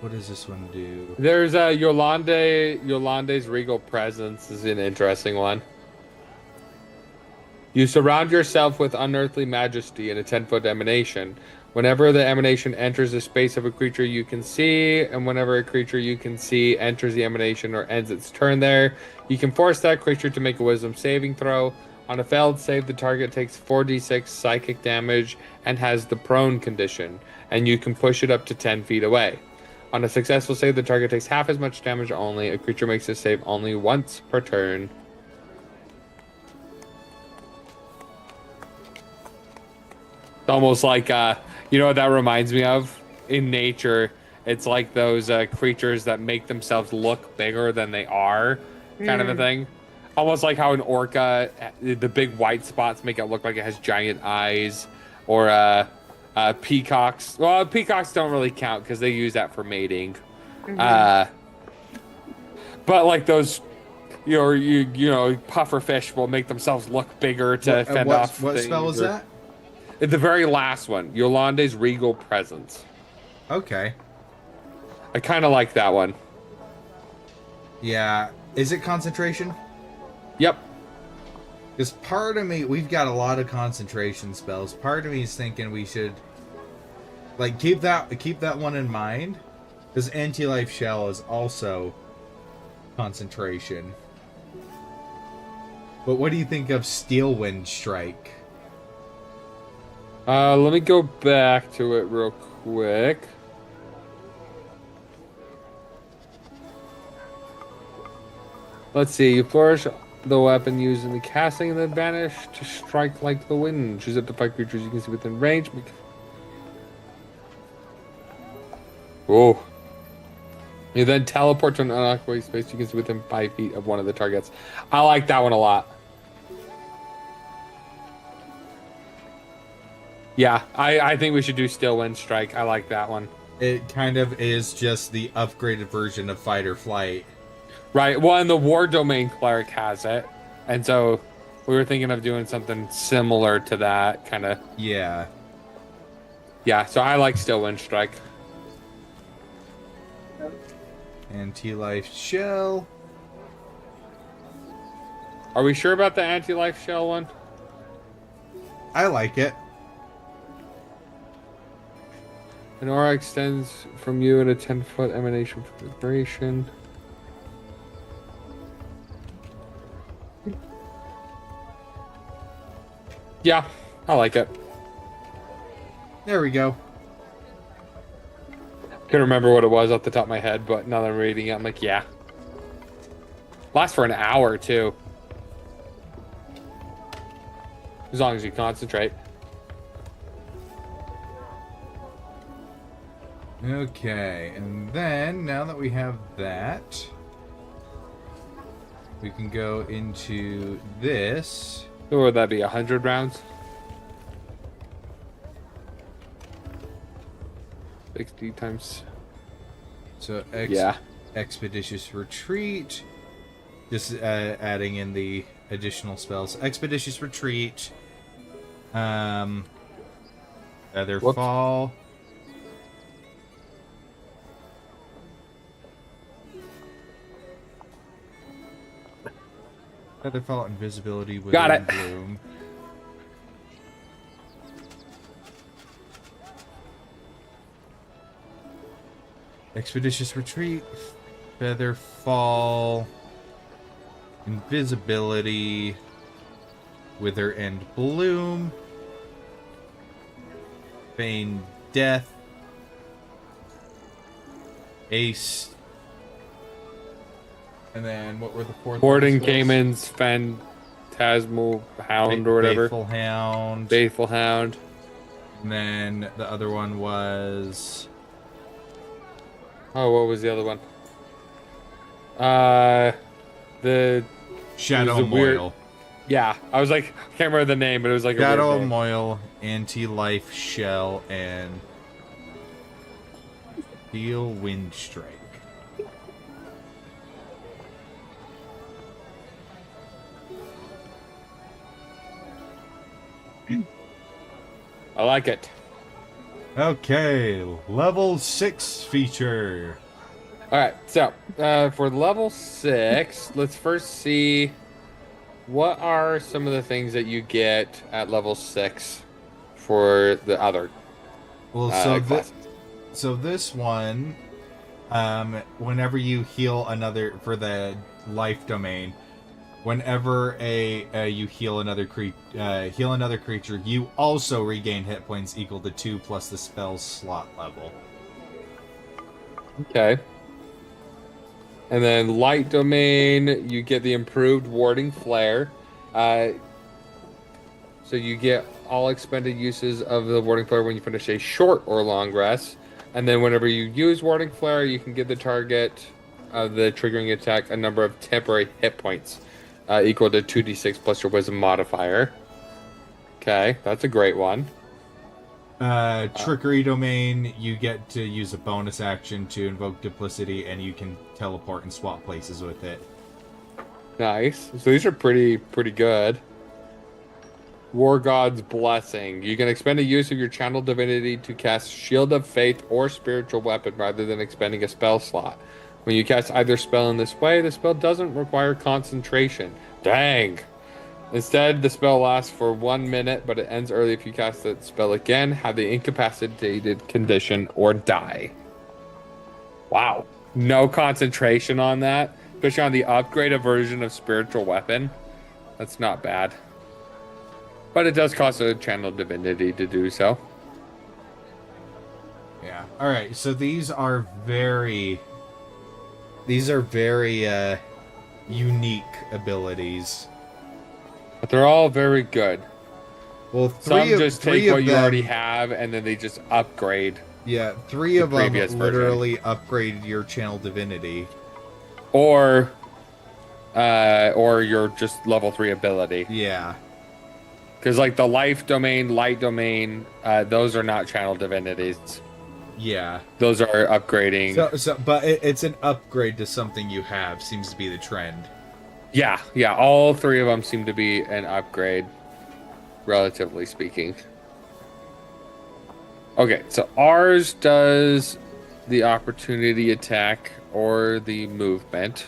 what does this one do? There's Yolande's Regal Presence is an interesting one. You surround yourself with unearthly majesty in a 10-foot emanation. Whenever the emanation enters the space of a creature you can see, and whenever a creature you can see enters the emanation or ends its turn there, you can force that creature to make a wisdom saving throw. On a failed save, the target takes 4d6 psychic damage and has the prone condition, and you can push it up to 10 feet away. On a successful save, the target takes half as much damage only. A creature makes this save only once per turn. It's almost like, you know what that reminds me of? In nature, it's like those creatures that make themselves look bigger than they are, kind of a thing. Almost like how an orca, the big white spots make it look like it has giant eyes, or peacocks. Well, peacocks don't really count because they use that for mating. But like those, you know, puffer fish will make themselves look bigger to fend off. What spell is that? The very last one, Yolande's Regal Presence. Okay. I kind of like that one. Yeah. Is it concentration? Yep. Because part of me, we've got a lot of concentration spells. Part of me is thinking we should, like, keep that one in mind. Because Anti-Life Shell is also concentration. But what do you think of Steel Wind Strike? Let me go back to it real quick. Let's see. You flourish the weapon used in the casting and then vanish to strike like the wind. Choose up to 5 creatures you can see within range. Whoa. You then teleport to an unoccupied space you can see within 5 feet of one of the targets. I like that one a lot. Yeah, I think we should do Still Wind Strike. I like that one. It kind of is just the upgraded version of Fight or Flight. Right. Well, and the War Domain Cleric has it. And so we were thinking of doing something similar to that, kind of. Yeah. Yeah, so I like Still Wind Strike. Anti-life shell. Are we sure about the anti-life shell one? I like it. An aura extends from you in a 10-foot emanation from vibration. Yeah, I like it. There we go. Couldn't remember what it was off the top of my head, but now that I'm reading it, I'm like, yeah. Lasts for an hour, too. As long as you concentrate. Okay, and then, now that we have that, we can go into this. What would that be, 100 rounds? 60 times. So, yeah. Expeditious Retreat. Just adding in the additional spells. Expeditious Retreat. Feather Fall. Featherfall, Invisibility, Got Withering it. Bloom. Expeditious Retreat, Featherfall, Invisibility, Wither and Bloom, Feign Death, Ace, and then what were the fourth? Warden spells? Cayman's Phantasmal Hound or whatever. Faithful Hound. Faithful Hound. And then the other one was... Oh, what was the other one? The Shadow it was a weird- Moil. Yeah, I was like, I can't remember the name, but it was like Shadow a weird name. Moil, Anti-Life Shell, and Steel Wind Strike. I like it. Okay, level 6 feature. All right, so for level 6, let's first see what are some of the things that you get at level 6 for the other Well, classes. so this one, whenever you heal another for the life domain, whenever you heal another creature, you also regain hit points equal to 2 plus the spell's slot level. Okay. And then light domain, you get the improved warding flare. So you get all expended uses of the warding flare when you finish a short or long rest. And then whenever you use warding flare, you can give the target of the triggering attack a number of temporary hit points equal to 2d6 plus your wisdom modifier. Okay, that's a great one. Trickery domain, you get to use a bonus action to invoke duplicity, and you can teleport and swap places with it. Nice. So these are pretty good. War God's Blessing. You can expend a use of your channel divinity to cast Shield of Faith or Spiritual Weapon rather than expending a spell slot. When you cast either spell in this way, the spell doesn't require concentration. Dang! Instead, the spell lasts for 1 minute, but it ends early if you cast that spell again, have the incapacitated condition, or die. Wow. No concentration on that, especially on the upgraded version of Spiritual Weapon. That's not bad. But it does cost a channel divinity to do so. Yeah. Alright, so these are very unique abilities. But they're all very good. Well, Some just take what you them, already have, and then they just upgrade. Yeah, 3 of them previous literally upgrade your channel divinity. Or your just level 3 ability. Yeah. Because like the life domain, light domain, those are not channel divinities. Yeah. Those are upgrading. But it's an upgrade to something you have. Seems to be the trend. Yeah, yeah. All three of them seem to be an upgrade, relatively speaking. Okay, so ours does the opportunity attack or the movement.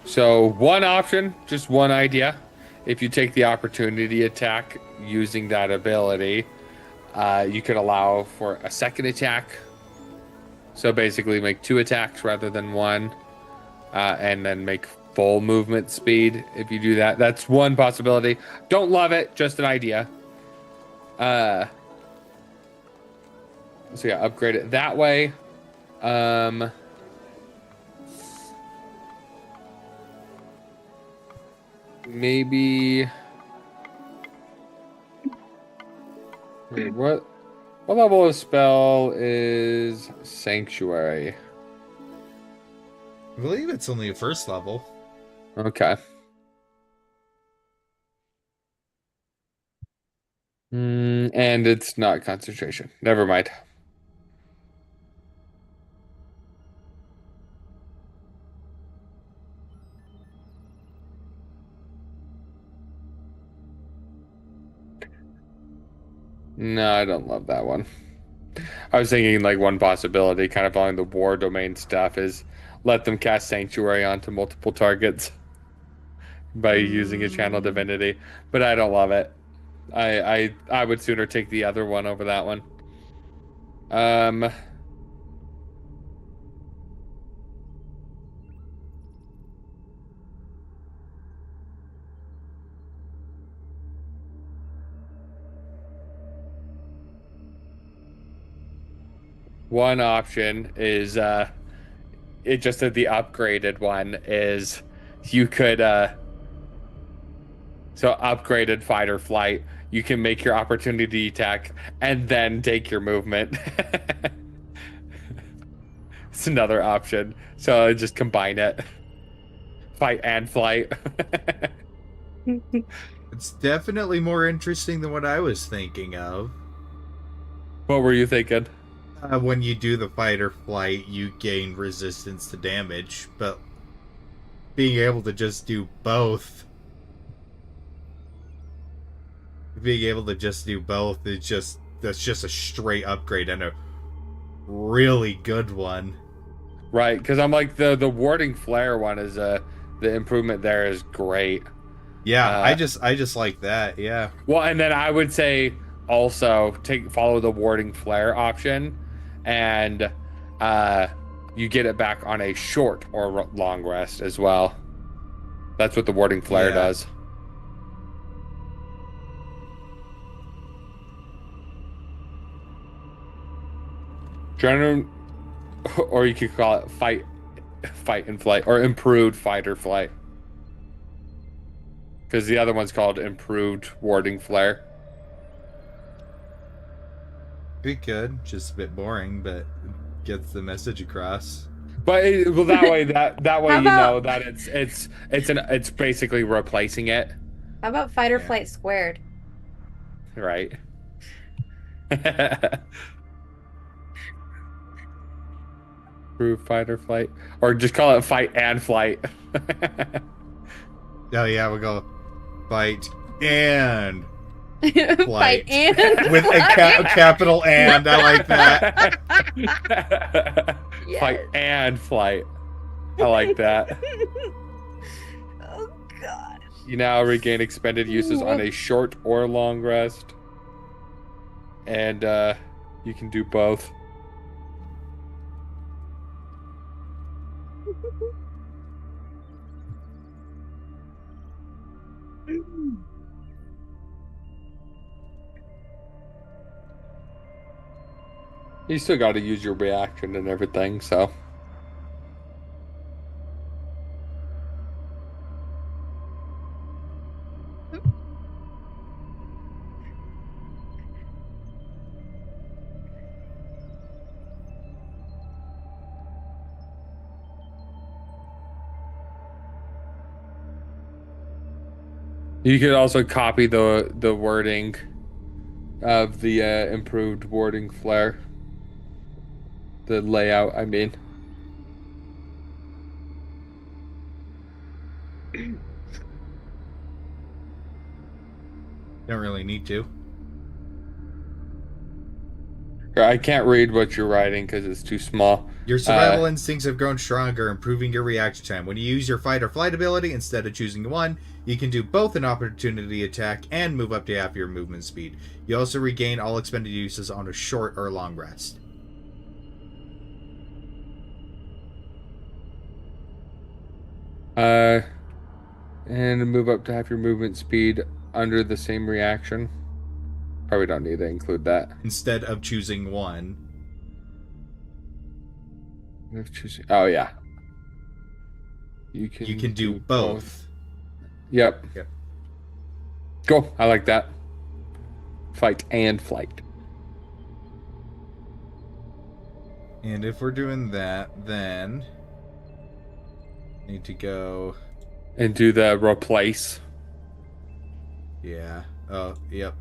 So one option, just one idea. If you take the opportunity attack using that ability, you could allow for a second attack. So basically make 2 attacks rather than 1, and then make full movement speed if you do that. That's one possibility. Don't love it, just an idea. So yeah, upgrade it that way. Maybe what level of spell is Sanctuary? I believe it's only a first level. Okay. And it's not concentration. Never mind. No, I don't love that one. I was thinking like one possibility, kind of following the war domain stuff, is let them cast Sanctuary onto multiple targets by using a channel divinity, but I don't love it. I would sooner take the other one over that one. One option is it just said the upgraded one is you could so upgraded fight or flight, you can make your opportunity attack and then take your movement. It's another option. So just combine it. Fight and flight. It's definitely more interesting than what I was thinking of. What were you thinking? When you do the fight or flight, you gain resistance to damage, but being able to just do both. Being able to just do both is that's just a straight upgrade and a really good one. Right, because I'm like the warding flare one is the improvement there is great. Yeah, I just like that. Yeah. Well, and then I would say also follow the warding flare option, and you get it back on a short or long rest as well. That's what the warding flare does. General, or you could call it fight and flight, or improved fight or flight. Because the other one's called improved warding flare. Pretty good. Just a bit boring, but gets the message across. But that way you know that it's basically replacing it. How about fight or flight squared? Right. Improved fight or flight, or just call it fight and flight. Oh yeah, we'll go fight and Fight and with a capital and. I like that. Yes. Fight and flight. I like that. Oh gosh. You now regain expended uses on a short or long rest, and you can do both. You still got to use your reaction and everything, so. You could also copy the wording of the improved warding flare. The layout, I mean. Don't really need to. I can't read what you're writing because it's too small. Your survival instincts have grown stronger, improving your reaction time. When you use your fight or flight ability, instead of choosing one, you can do both an opportunity attack and move up to half your movement speed. You also regain all expended uses on a short or long rest. And move up to half your movement speed under the same reaction. Probably don't need to include that. Instead of choosing one. Oh, yeah. You can do both. Yep. Yep. Cool. I like that. Fight and flight. And if we're doing that, then need to go and do the replace. Yeah. Oh, yep.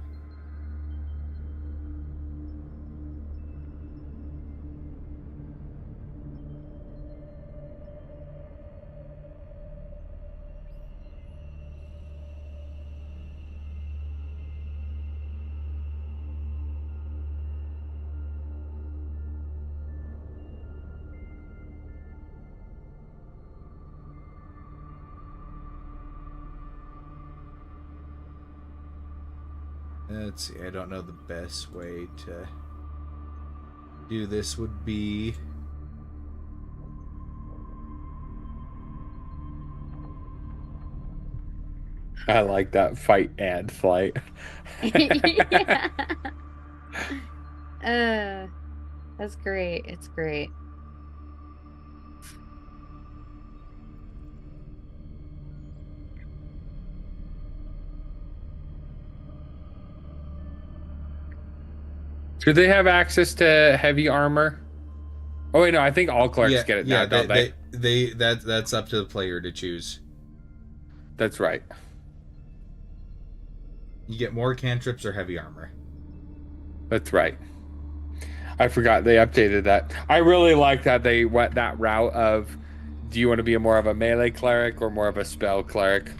Let's see, I don't know the best way to do this would be... I like that, fight and flight. Yeah. That's great. It's great. Do they have access to heavy armor? Oh wait, no, I think all clerics get it now, don't they? That's up to the player to choose. That's right. You get more cantrips or heavy armor. That's right. I forgot they updated that. I really like that they went that route of, do you want to be more of a melee cleric or more of a spell cleric?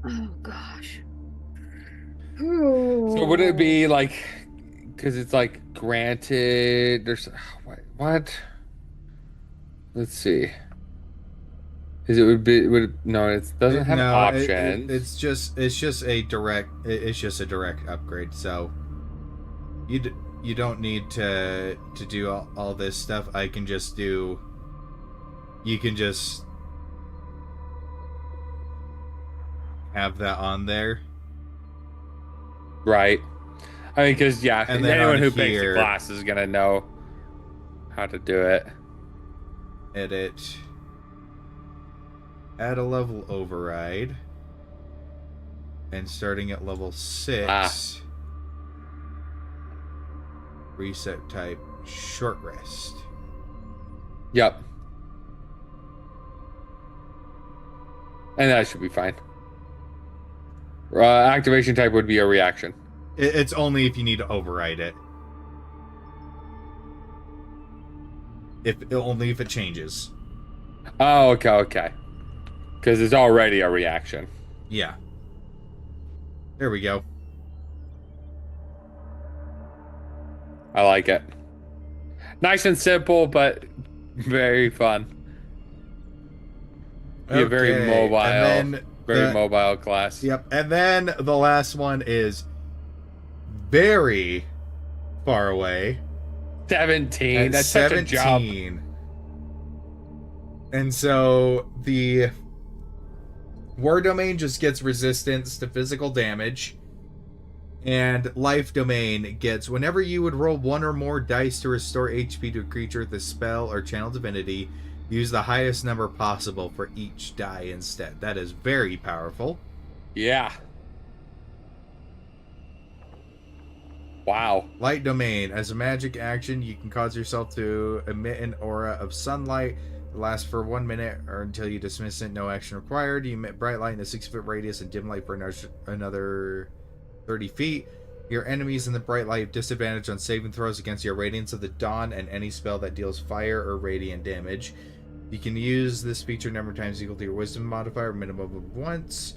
Oh gosh. So would it be like, because it's like granted, there's what? Let's see. Is it would no, it doesn't have options. It's just a direct upgrade. So you don't need to do all this stuff. You can just have that on there. Right. I mean, because, yeah, and anyone who picks the class is going to know how to do it. Edit. Add a level override. And starting at level 6. Reset type short rest. Yep. And that should be fine. Activation type would be a reaction. It's only if you need to override it. Only if it changes. Oh, okay. Because it's already a reaction. Yeah. There we go. I like it. Nice and simple, but very fun. Be a very mobile. Very mobile class. Yep. And then the last one is very far away. 17. That's 17. Such a jump. And so the war domain just gets resistance to physical damage. And life domain gets whenever you would roll one or more dice to restore HP to a creature with a spell or channel divinity, use the highest number possible for each die instead. That is very powerful. Yeah. Wow. Light domain. As a magic action, you can cause yourself to emit an aura of sunlight. It lasts for 1 minute or until you dismiss it. No action required. You emit bright light in a 6-foot radius and dim light for another 30 feet. Your enemies in the bright light have disadvantage on saving throws against your Radiance of the Dawn and any spell that deals fire or radiant damage. You can use this feature a number of times equal to your wisdom modifier, minimum of once.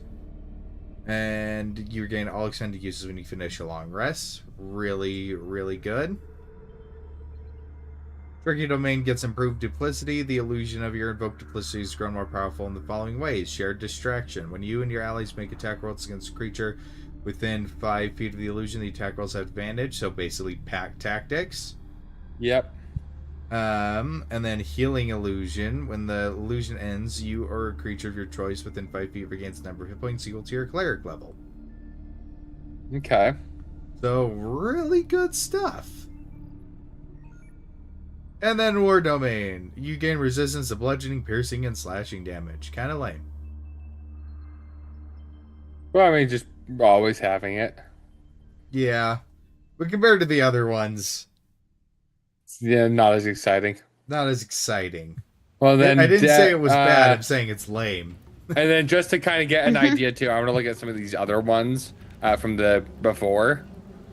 And you regain all extended uses when you finish a long rest. Really, really good. Tricky Domain gets improved duplicity. The illusion of your invoked duplicity is grown more powerful in the following ways. Shared distraction. When you and your allies make attack rolls against a creature within 5 feet of the illusion, the attack rolls have advantage. So basically pack tactics. Yep. And then Healing Illusion. When the illusion ends, you or a creature of your choice within 5 feet regains the number of hit points equal to your Cleric level. Okay. So, really good stuff. And then War Domain. You gain resistance to bludgeoning, piercing, and slashing damage. Kind of lame. Well, I mean, just always having it. Yeah. But compared to the other ones, yeah, not as exciting. not as exciting. Well, then I didn't say it was bad. I'm saying it's lame. And then just to kind of get an idea too, I'm gonna look at some of these other ones from the before.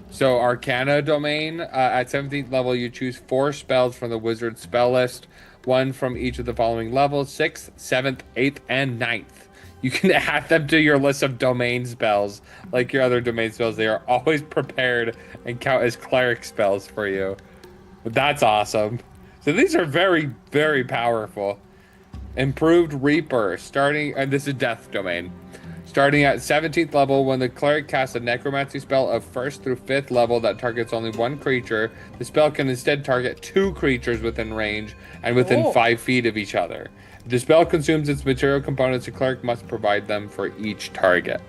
So Arcana Domain, at 17th level, you choose 4 spells from the wizard spell list, 1 from each of the following levels: 6th, 7th, 8th, and 9th. You can add them to your list of domain spells. Like your other domain spells, they are always prepared and count as cleric spells for you. That's awesome. So these are very, very powerful. Improved Reaper, starting, and this is Death Domain. Starting at 17th level, when the cleric casts a necromancy spell of 1st through 5th level that targets only 1 creature, the spell can instead target 2 creatures within range and within 5 feet of each other. If the spell consumes its material components, the cleric must provide them for each target.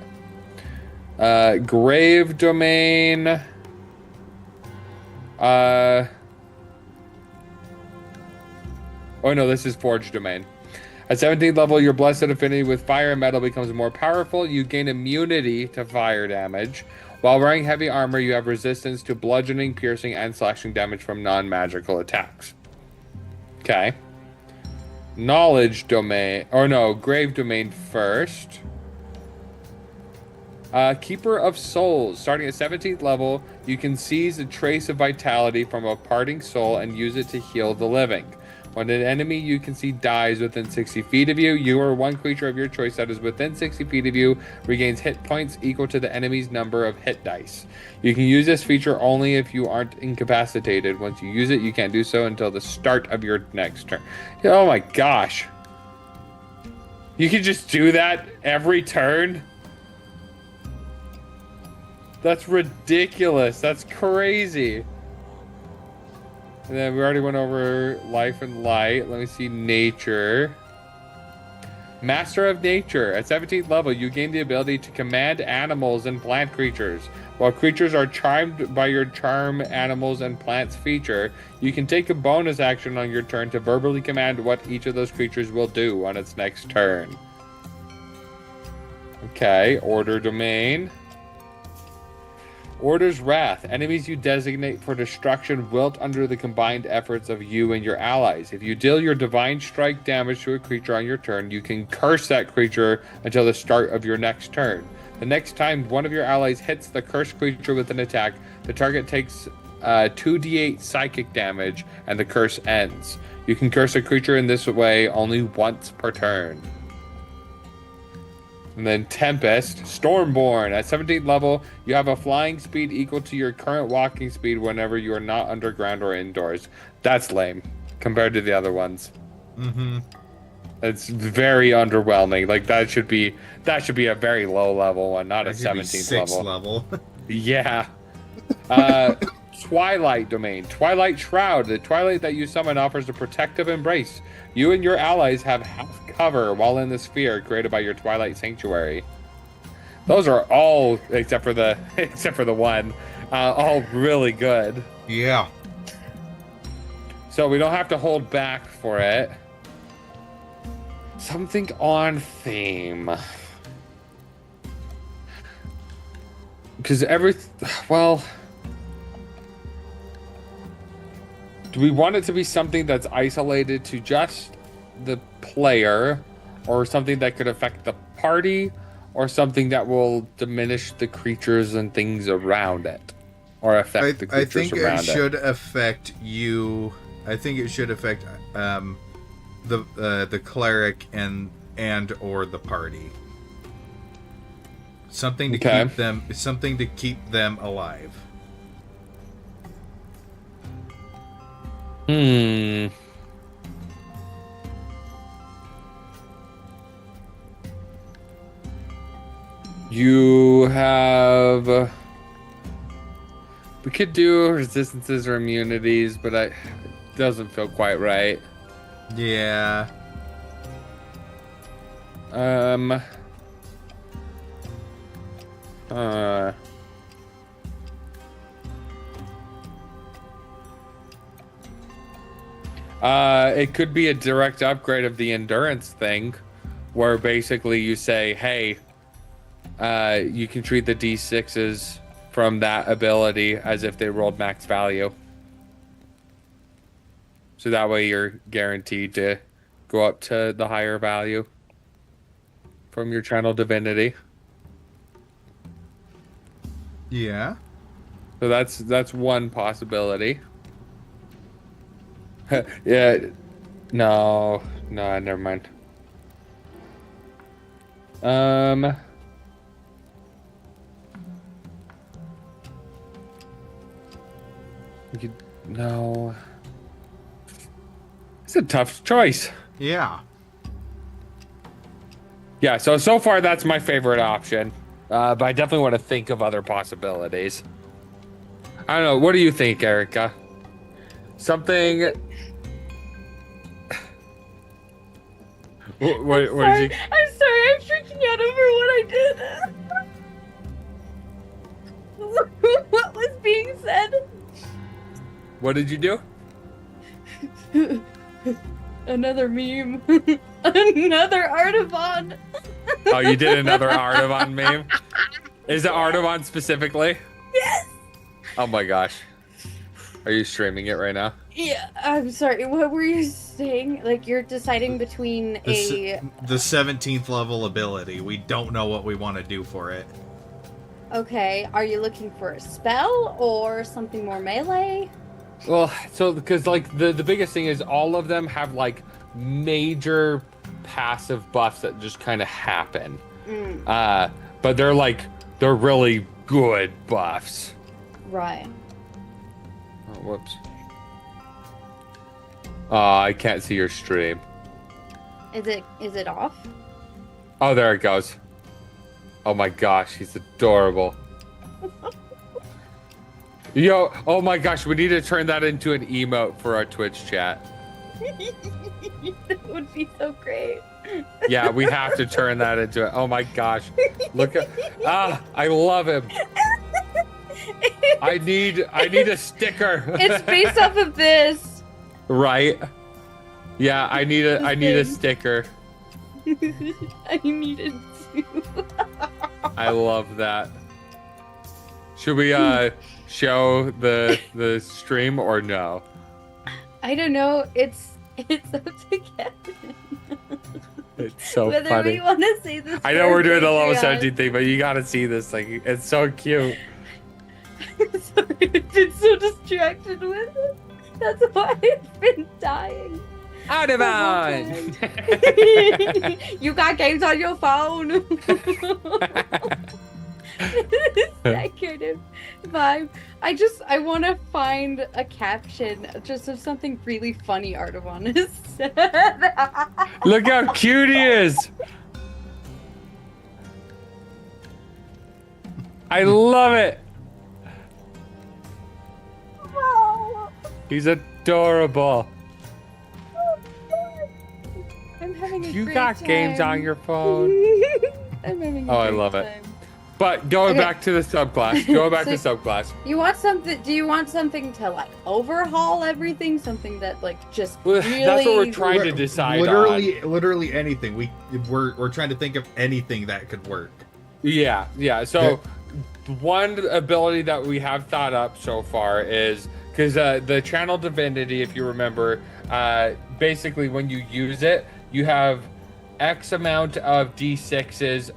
Grave Domain. Oh no, this is Forge Domain. At 17th level, your blessed affinity with fire and metal becomes more powerful. You gain immunity to fire damage. While wearing heavy armor, you have resistance to bludgeoning, piercing, and slashing damage from non-magical attacks. Okay. Knowledge Domain, or no, Grave Domain first. Keeper of Souls. Starting at 17th level, you can seize a trace of vitality from a parting soul and use it to heal the living. When an enemy you can see dies within 60 feet of you, you or 1 creature of your choice that is within 60 feet of you regains hit points equal to the enemy's number of hit dice. You can use this feature only if you aren't incapacitated. Once you use it, you can't do so until the start of your next turn. Oh my gosh. You can just do that every turn? That's ridiculous. That's crazy. And then we already went over Life and Light. Let me see Nature. Master of Nature. At 17th level, you gain the ability to command animals and plant creatures. While creatures are charmed by your Charm Animals and Plants feature, you can take a bonus action on your turn to verbally command what each of those creatures will do on its next turn. Okay, Order Domain. Order's Wrath. Enemies you designate for destruction wilt under the combined efforts of you and your allies. If you deal your Divine Strike damage to a creature on your turn, you can curse that creature until the start of your next turn. The next time one of your allies hits the cursed creature with an attack, the target takes 2d8 psychic damage and the curse ends. You can curse a creature in this way only once per turn. And then Tempest, Stormborn. At 17th level, you have a flying speed equal to your current walking speed whenever you are not underground or indoors. That's lame compared to the other ones. Mm-hmm. It's very underwhelming. Like that should be a very low level one, not a 17th level. Yeah. Twilight Domain. Twilight Shroud. The twilight that you summon offers a protective embrace. You and your allies have half cover while in the sphere created by your Twilight Sanctuary. Those are all, except for the one, all really good. Yeah. So we don't have to hold back for it. Something on theme. Because well, Do we want it to be something that's isolated to just the player, or something that could affect the party, or something that will diminish the creatures and things around it, or affect the creatures around it? I think it should affect you. I think it should affect the cleric and or the party. Something to keep them alive. You have... we could do resistances or immunities, but it doesn't feel quite right. Yeah. It could be a direct upgrade of the endurance thing, where basically you say, hey, you can treat the D6s from that ability as if they rolled max value. So that way you're guaranteed to go up to the higher value from your channel divinity. Yeah. So that's one possibility. Yeah. No, never mind. No. It's a tough choice. Yeah. Yeah, so far that's my favorite option. But I definitely want to think of other possibilities. I don't know. What do you think, Erica? Something... what did you... I'm sorry, I'm freaking out over what I did. What was being said? What did you do? Another meme. Another Artavan. Oh, you did another Artavan meme? Is it Artavan specifically? Yes. Oh my gosh. Are you streaming it right now? Yeah, I'm sorry. What were you saying? Like, you're deciding between the 17th level ability. We don't know what we want to do for it. Okay, are you looking for a spell or something more melee? Well, so because like the biggest thing is all of them have like major passive buffs that just kind of happen. But they're really good buffs. Right. Oh, whoops. I can't see your stream. Is it off? Oh, there it goes. Oh my gosh, he's adorable. Yo, oh my gosh, we need to turn that into an emote for our Twitch chat. That would be so great. Yeah, we have to turn that into it. Oh my gosh. Look at I love him. I need a sticker. It's based off of this. Right? Yeah, I need a sticker. I need it too. I love that. Should we show the stream or no? I don't know. It's up to Kevin. It's so Whether funny. we want to see this. I know we're doing the level Patreon. 17 thing, but you gotta see this thing. It's so cute. I'm sorry, I've been so distracted with it. That's why I've been dying. Artavan! You got games on your phone. That kind of vibe. I want to find a caption just of something really funny Artavan has said. Look how cute he is. I love it. He's adorable. I'm having a You great got time. games on your phone. I'm having a Oh, I great love it. time. But going Okay. back to the subclass. Going back to subclass. You want something? Do you want something to like overhaul everything? Something that like just Well, really? that's what we're trying to decide on. Literally anything. We're trying to think of anything that could work. Yeah. So one ability that we have thought up so far is because the channel divinity, if you remember, basically when you use it, you have X amount of D6s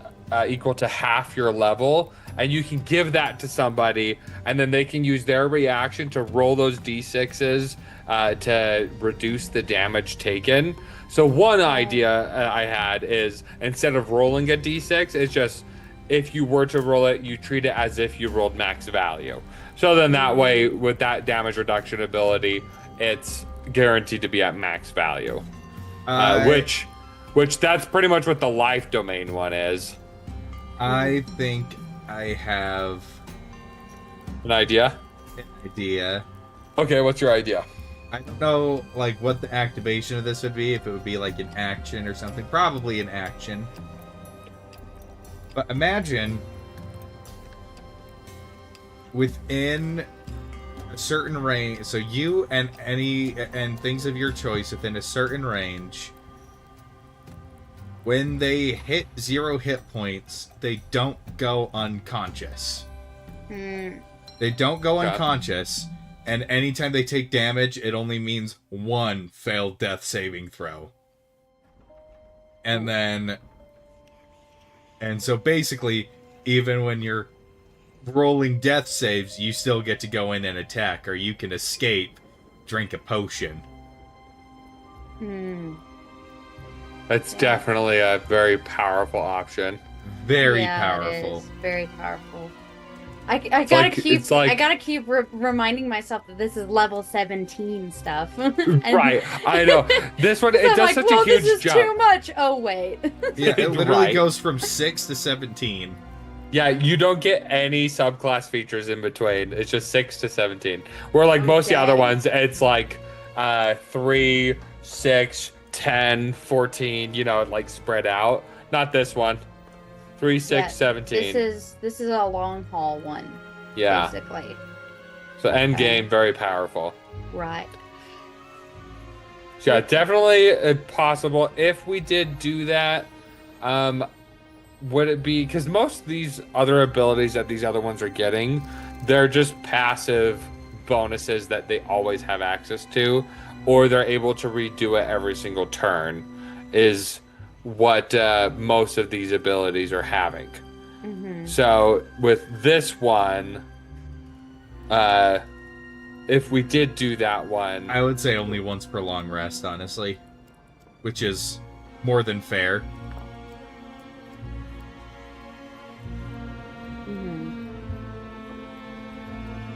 equal to half your level, and you can give that to somebody, and then they can use their reaction to roll those D6s to reduce the damage taken. So one idea I had is, instead of rolling a D6, it's just, if you were to roll it, you treat it as if you rolled max value. So then that way, with that damage reduction ability, it's guaranteed to be at max value. Which that's pretty much what the life domain one is. I think I have an idea. Okay, what's your idea? I don't know, like, what the activation of this would be. If it would be like an action or something. Probably an action. But imagine within a certain range. So you and things of your choice within a certain range. When they hit 0 hit points, they don't go unconscious. They don't go unconscious, and anytime they take damage, it only means 1 failed death saving throw. And so basically, even when you're rolling death saves, you still get to go in and attack, or you can escape, drink a potion. That's definitely a very powerful option. Very powerful. It is very powerful. I gotta keep reminding myself that this is level 17 stuff. Right, I know. This one, it does like, such a huge this is jump. Too much. Oh wait. Yeah, it literally goes from 6 to 17. Yeah, you don't get any subclass features in between. It's just 6 to 17. Where like most of the other ones, it's like 3, 6, 10, 14, you know, like spread out. Not this one. 3, 6, 17. This is a long haul one. Yeah. Basically. So end game, very powerful. Right. So yeah, definitely possible. If we did do that, would it be, because most of these other abilities that these other ones are getting, they're just passive bonuses that they always have access to, or they're able to redo it every single turn, is what most of these abilities are having. So with this one, if we did do that one, I would say only once per long rest, honestly, which is more than fair.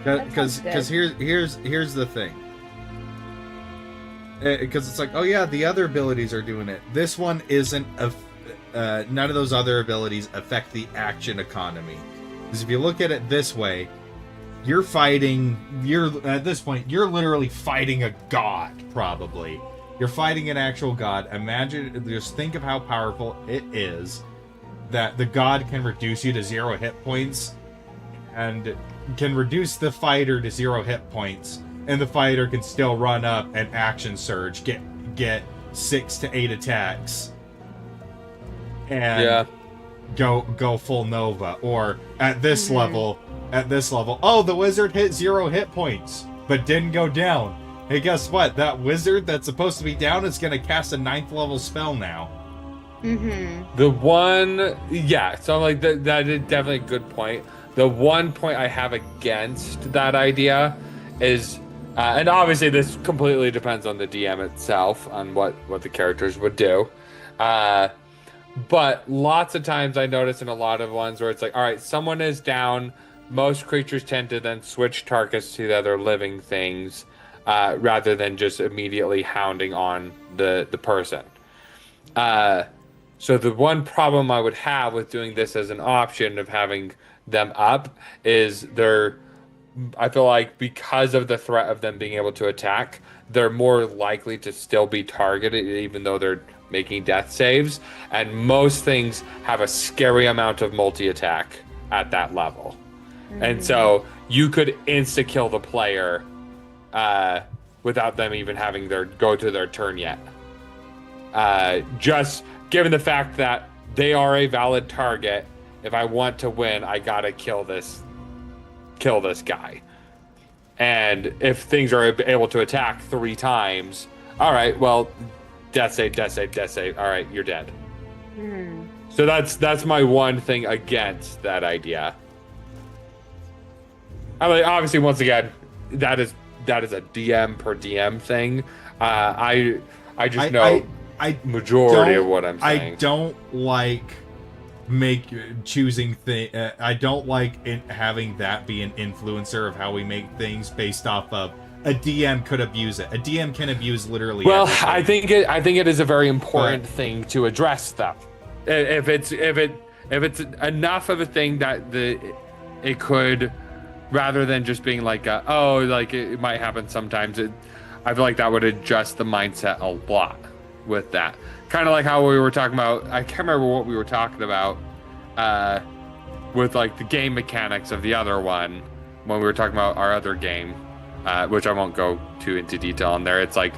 Because here's the thing. Because it's like, oh yeah, the other abilities are doing it. This one isn't. None of those other abilities affect the action economy. Because if you look at it this way, you're at this point, you're literally fighting a god, probably. You're fighting an actual god. Imagine, just think of how powerful it is that the god can reduce you to 0 hit points and can reduce the fighter to 0 hit points, and the fighter can still run up and action surge, get 6 to 8 attacks, and go full Nova. Or at this level, oh, the wizard hit 0 hit points, but didn't go down. Hey, guess what? That wizard that's supposed to be down is going to cast a 9th level spell now. The one, so like that is definitely a good point. The one point I have against that idea is, and obviously this completely depends on the DM itself, on what the characters would do. But lots of times I notice in a lot of ones where it's like, all right, someone is down. Most creatures tend to then switch targets to the other living things, rather than just immediately hounding on the person. So the one problem I would have with doing this as an option of having them up is I feel like because of the threat of them being able to attack, they're more likely to still be targeted even though they're making death saves, and most things have a scary amount of multi-attack at that level. And so you could insta-kill the player without them even having go to their turn yet. Just given the fact that they are a valid target, if I want to win, I gotta kill this guy. And if things are able to attack 3 times, all right, well, death save, death save, death save. All right, you're dead. So that's my one thing against that idea. I mean, obviously, once again, that is a DM per DM thing. I just know majority of what I'm saying. I don't like choosing things. I don't like having that be an influencer of how we make things based off of a DM could abuse it. A DM can abuse literally. Well, everything. I think it is a very important thing to address, though. If it's enough of a thing that it could, rather than just being like like it might happen sometimes. I feel like that would adjust the mindset a lot with that. Kind of like how we were talking about. I can't remember what we were talking about with like the game mechanics of the other one when we were talking about our other game, which I won't go too into detail on there. It's like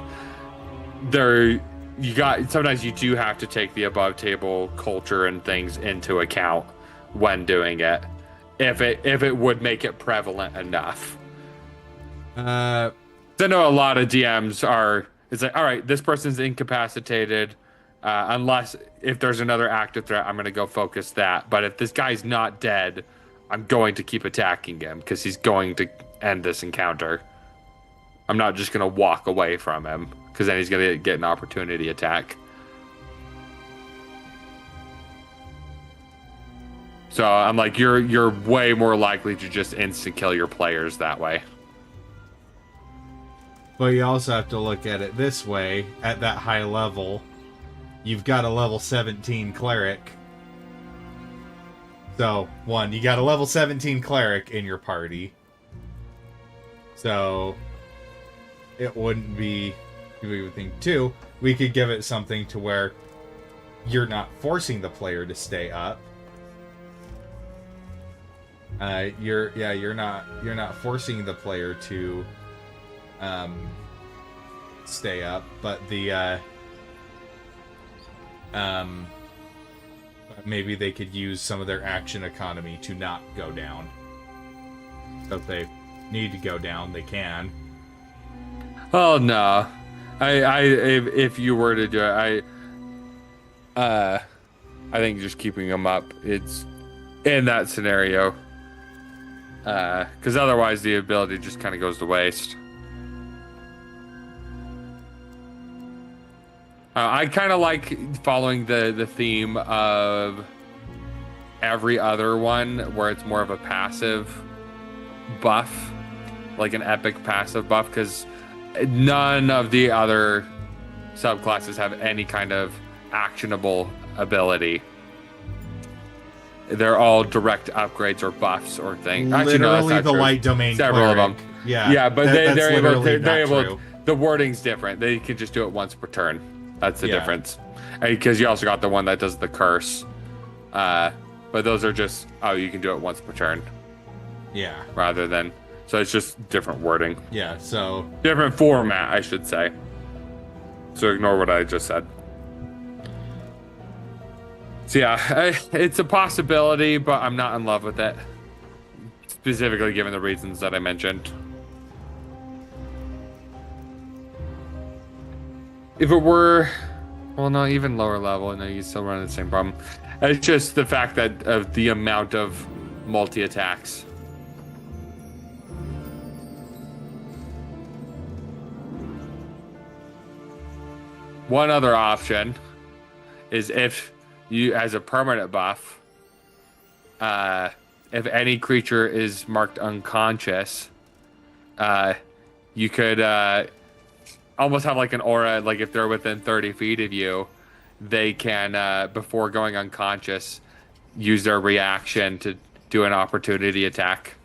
sometimes you do have to take the above table culture and things into account when doing it, if it would make it prevalent enough. I know a lot of DMs it's like, all right, this person's incapacitated, unless if there's another active threat, I'm going to go focus that. But if this guy's not dead, I'm going to keep attacking him because he's going to end this encounter. I'm not just going to walk away from him because then he's going to get an opportunity attack. So I'm like, you're way more likely to just instant kill your players that way. But you also have to look at it this way. At that high level, you've got a level 17 Cleric. So, you got a level 17 Cleric in your party. So, it wouldn't be... We would think, too, we could give it something to where you're not forcing the player to stay up. You're not forcing the player to stay up, but maybe they could use some of their action economy to not go down. So if they need to go down, they can. Oh no, if you were to do it, I think just keeping them up, it's in that scenario, because otherwise the ability just kind of goes to waste. I kind of like following the theme of every other one where it's more of a passive buff, like an epic passive buff, because none of the other subclasses have any kind of actionable ability. They're all direct upgrades or buffs or things. Literally, actually, no, that's not the true. light domain Several Cleric. of them. Yeah, but they're able. True. The wording's different. They can just do it once per turn. That's the difference. Because you also got the one that does the curse. But those are just, you can do it once per turn. Yeah. Rather than, so it's just different wording. Yeah, so... Different format, I should say. So ignore what I just said. So yeah, it's a possibility, but I'm not in love with it. Specifically given the reasons that I mentioned. If it were, well, no, even lower level, no, you still run the same problem. It's just the fact that of the amount of multi-attacks. One other option is if you, as a permanent buff, if any creature is marked unconscious, you could almost have like an aura, like if they're within 30 feet of you, they can, before going unconscious, use their reaction to do an opportunity attack.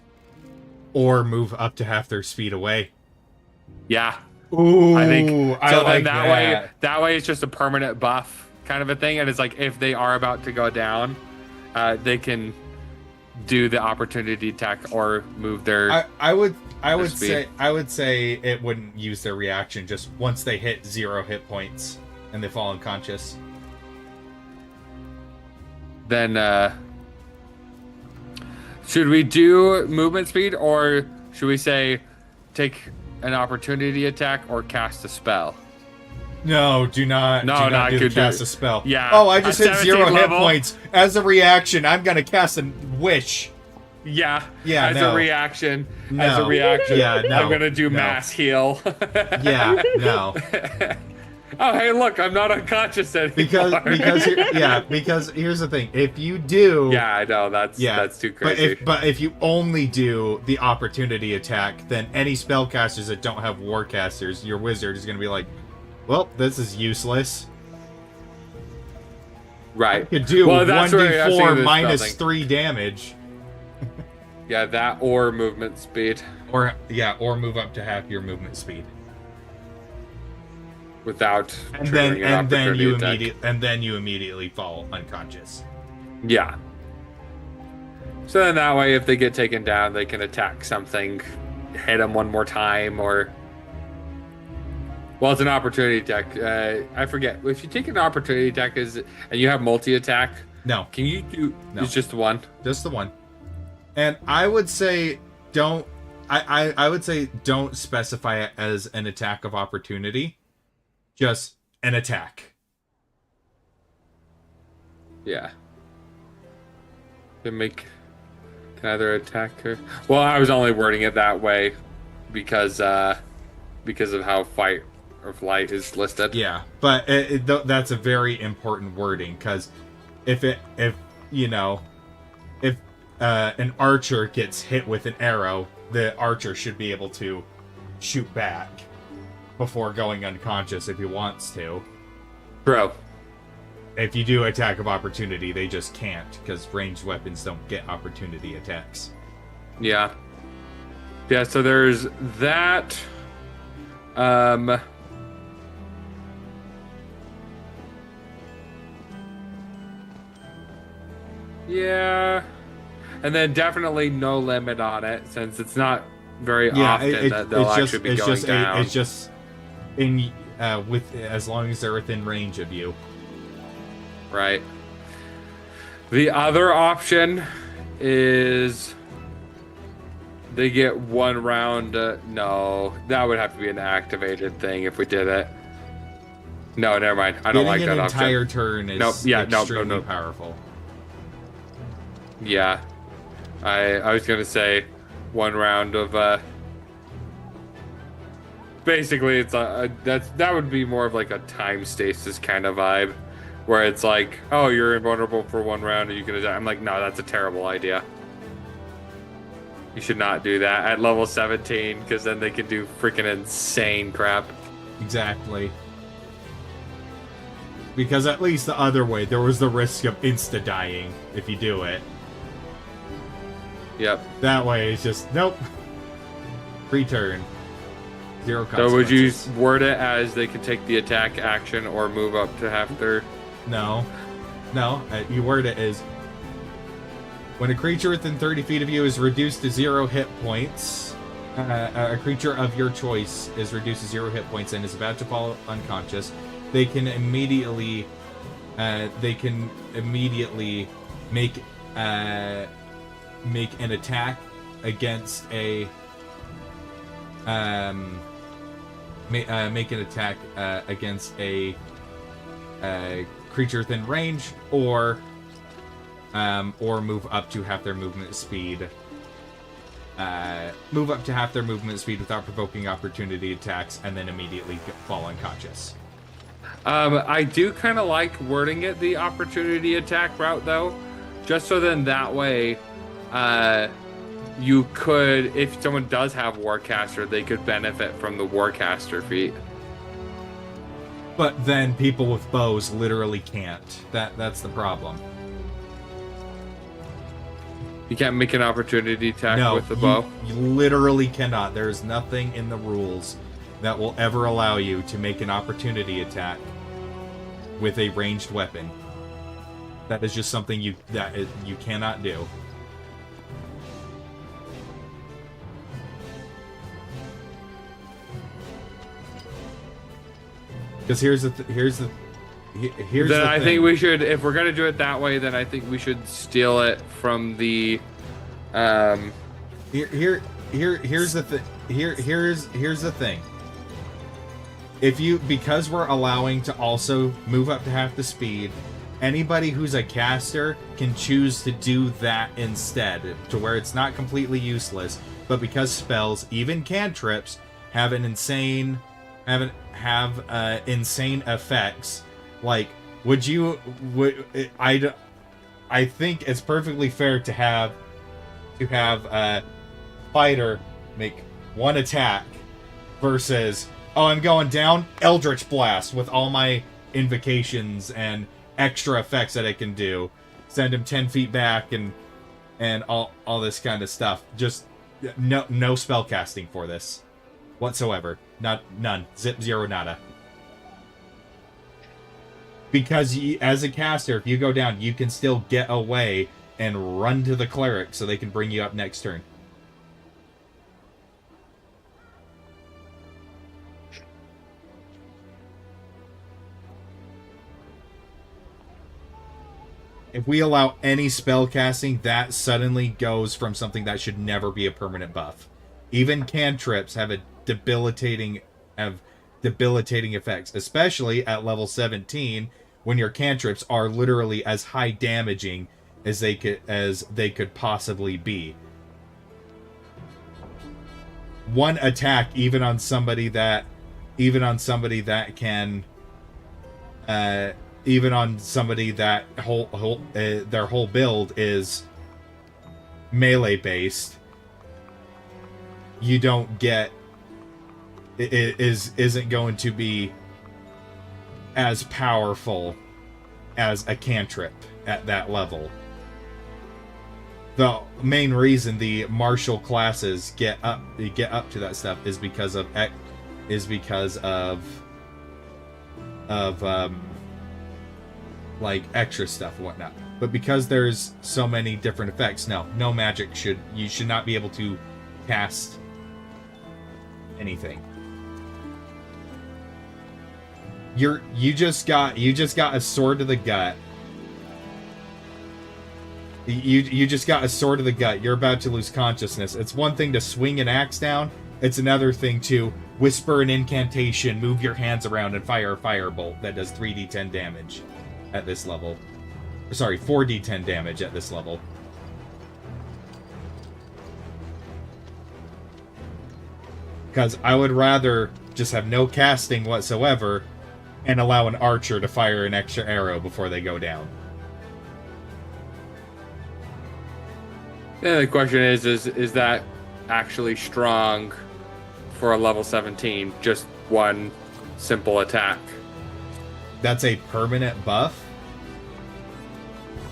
Or move up to half their speed away. Yeah. Ooh, I think I so. like Then that way it's just a permanent buff kind of a thing, and it's like if they are about to go down, they can do the opportunity attack or move their. I would say it wouldn't use their reaction just once they hit 0 hit points and they fall unconscious. Then should we do movement speed, or should we say take an opportunity attack or cast a spell. No, do not. No, do no, not I could cast do- a spell. Yeah. Oh, I just At hit 0 hit 17 level. points. As a reaction, I'm gonna cast a wish. Yeah. Yeah, As no. a reaction. No. As a reaction. Yeah, no. I'm gonna do no. mass heal. Yeah, no. Oh, hey, look, I'm not unconscious anymore. Because here's the thing. If you do, Yeah, I know that's too crazy. But if you only do the opportunity attack, then any spellcasters that don't have warcasters, your wizard is gonna be like, well, this is useless. Right. You could do Well, that's where I was thinking 1d4 of this minus spell thing. 3 damage. Yeah, that or movement speed Or move up to half your movement speed. without And triggering an opportunity attack. then you immediately fall unconscious. Yeah. So then that way, if they get taken down, they can attack something, hit them one more time, or... Well, it's an opportunity attack. I forget. If you take an opportunity attack and you have multi-attack, No, can you do... No. It's just one? just the one. And I would say don't specify it as an attack of opportunity. Just an attack. Yeah. Can either attack her... Well, I was only wording it that way because of how fight or flight is listed. Yeah, but that's a very important wording, because if an archer gets hit with an arrow, the archer should be able to shoot back before going unconscious if he wants to. Bro. If you do attack of opportunity, they just can't, because ranged weapons don't get opportunity attacks. Yeah. Yeah, so there's that. Yeah. And then definitely no limit on it, since it's not very often that they'll actually be going down. It's just in with as long as they're within range of you. Right. The other option is they get one round. No, that would have to be an activated thing if we did it. No, never mind. I don't like that an option. entire turn is extremely powerful. Yeah, I was gonna say one round of basically it's that would be more of like a time stasis kind of vibe, where it's like, oh, you're invulnerable for one round and you can attack. I'm like, no, that's a terrible idea. You should not do that at level 17, because then they can do freaking insane crap. Exactly. Because at least the other way, there was the risk of insta-dying if you do it. Yep. That way, it's just, nope. Free turn. Zero consequences. So would you word it as they can take the attack action or move up to half their... No. You word it as, when a creature within 30 feet of you is reduced to 0 hit points, a creature of your choice is reduced to 0 hit points and is about to fall unconscious, they can immediately make an attack against a creature within range, or move up to half their movement speed. Move up to half their movement speed without provoking opportunity attacks, and then immediately fall unconscious. I do kind of like wording it the opportunity attack route, though, just so then that way, you could, if someone does have Warcaster, they could benefit from the Warcaster feat. But then people with bows literally can't. That's the problem. You can't make an opportunity attack No, with the bow? You literally cannot. There's nothing in the rules that will ever allow you to make an opportunity attack with a ranged weapon. That is just something you cannot do. Because here's the Then the I thing. think we should, if we're gonna do it that way, then I think we should steal it from the, Here's the thing. here's the thing. Because we're allowing to also move up to half the speed, anybody who's a caster can choose to do that instead, to where it's not completely useless. But because spells, even cantrips, have insane effects, like I think it's perfectly fair to have a fighter make one attack versus, oh, I'm going down, Eldritch Blast with all my invocations and extra effects that I can do, send him 10 feet back and all this kind of stuff. Just no spell casting for this whatsoever. None. Zip, zero, nada. Because as a caster, if you go down, you can still get away and run to the cleric so they can bring you up next turn. If we allow any spell casting, that suddenly goes from something that should never be a permanent buff. Even cantrips have debilitating effects, especially at level 17, when your cantrips are literally as high damaging as they could possibly be. One attack, even on somebody that their whole build is melee based, you don't get isn't going to be as powerful as a cantrip at that level. The main reason the martial classes get up to that stuff is because of like extra stuff and whatnot. But because there's so many different effects, no magic you should not be able to cast anything. You just got a sword to the gut. You just got a sword to the gut. You're about to lose consciousness. It's one thing to swing an axe down. It's another thing to whisper an incantation, move your hands around, and fire a firebolt that does 3d10 damage at this level. Sorry, 4d10 damage at this level. Because I would rather just have no casting whatsoever and allow an archer to fire an extra arrow before they go down. Yeah, the question is that actually strong for a level 17? Just one simple attack. That's a permanent buff.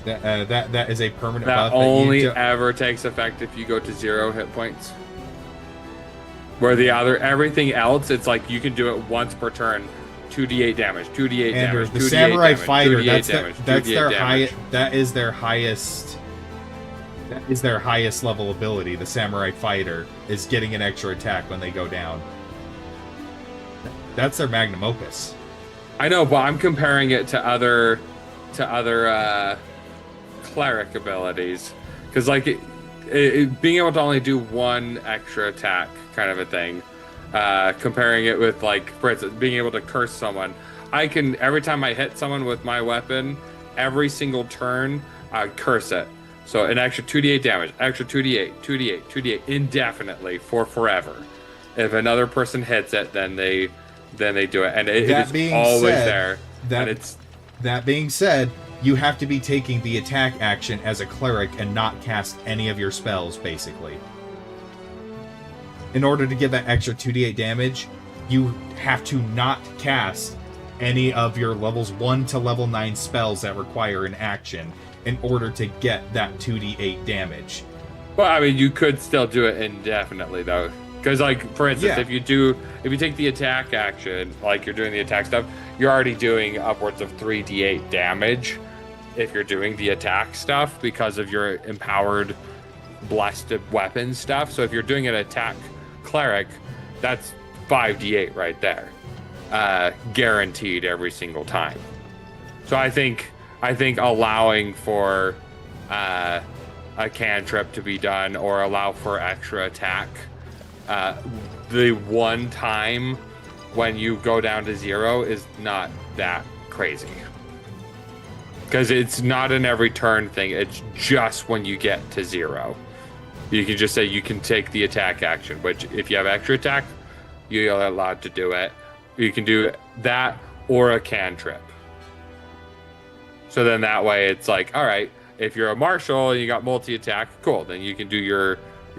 That is a permanent that buff. Only ever takes effect if you go to 0 hit points. Where everything else, it's like you can do it once per turn. 2d8 damage, 2d8 damage, 2d8 the samurai damage, fighter, 2d8 that is their highest level ability. The samurai fighter is getting an extra attack when they go down. That's their magnum opus. I know, but I'm comparing it to other cleric abilities, because like being able to only do one extra attack, kind of a thing. Comparing it with, like, for instance, being able to curse someone. I can, every time I hit someone with my weapon, every single turn, I curse it. So an extra 2d8 damage, extra 2d8, indefinitely for forever. If another person hits it, then they do it, and it is always there. That being said, you have to be taking the attack action as a cleric and not cast any of your spells, basically. In order to get that extra 2d8 damage, you have to not cast any of your levels 1 to level 9 spells that require an action in order to get that 2d8 damage. Well, I mean, you could still do it indefinitely, though. Because, like, for instance, if you take the attack action, like you're doing the attack stuff, you're already doing upwards of 3d8 damage if you're doing the attack stuff because of your empowered blessed weapon stuff. So if you're doing an attack cleric, that's 5d8 right there, guaranteed every single time. So I think allowing for a cantrip to be done or allow for extra attack the one time when you go down to 0 is not that crazy. Because it's not an every turn thing. It's just when you get to 0. You can just say you can take the attack action, which if you have extra attack, you're allowed to do it. You can do that or a cantrip. So then that way it's like, all right, if you're a martial and you got multi-attack, cool. Then you can do your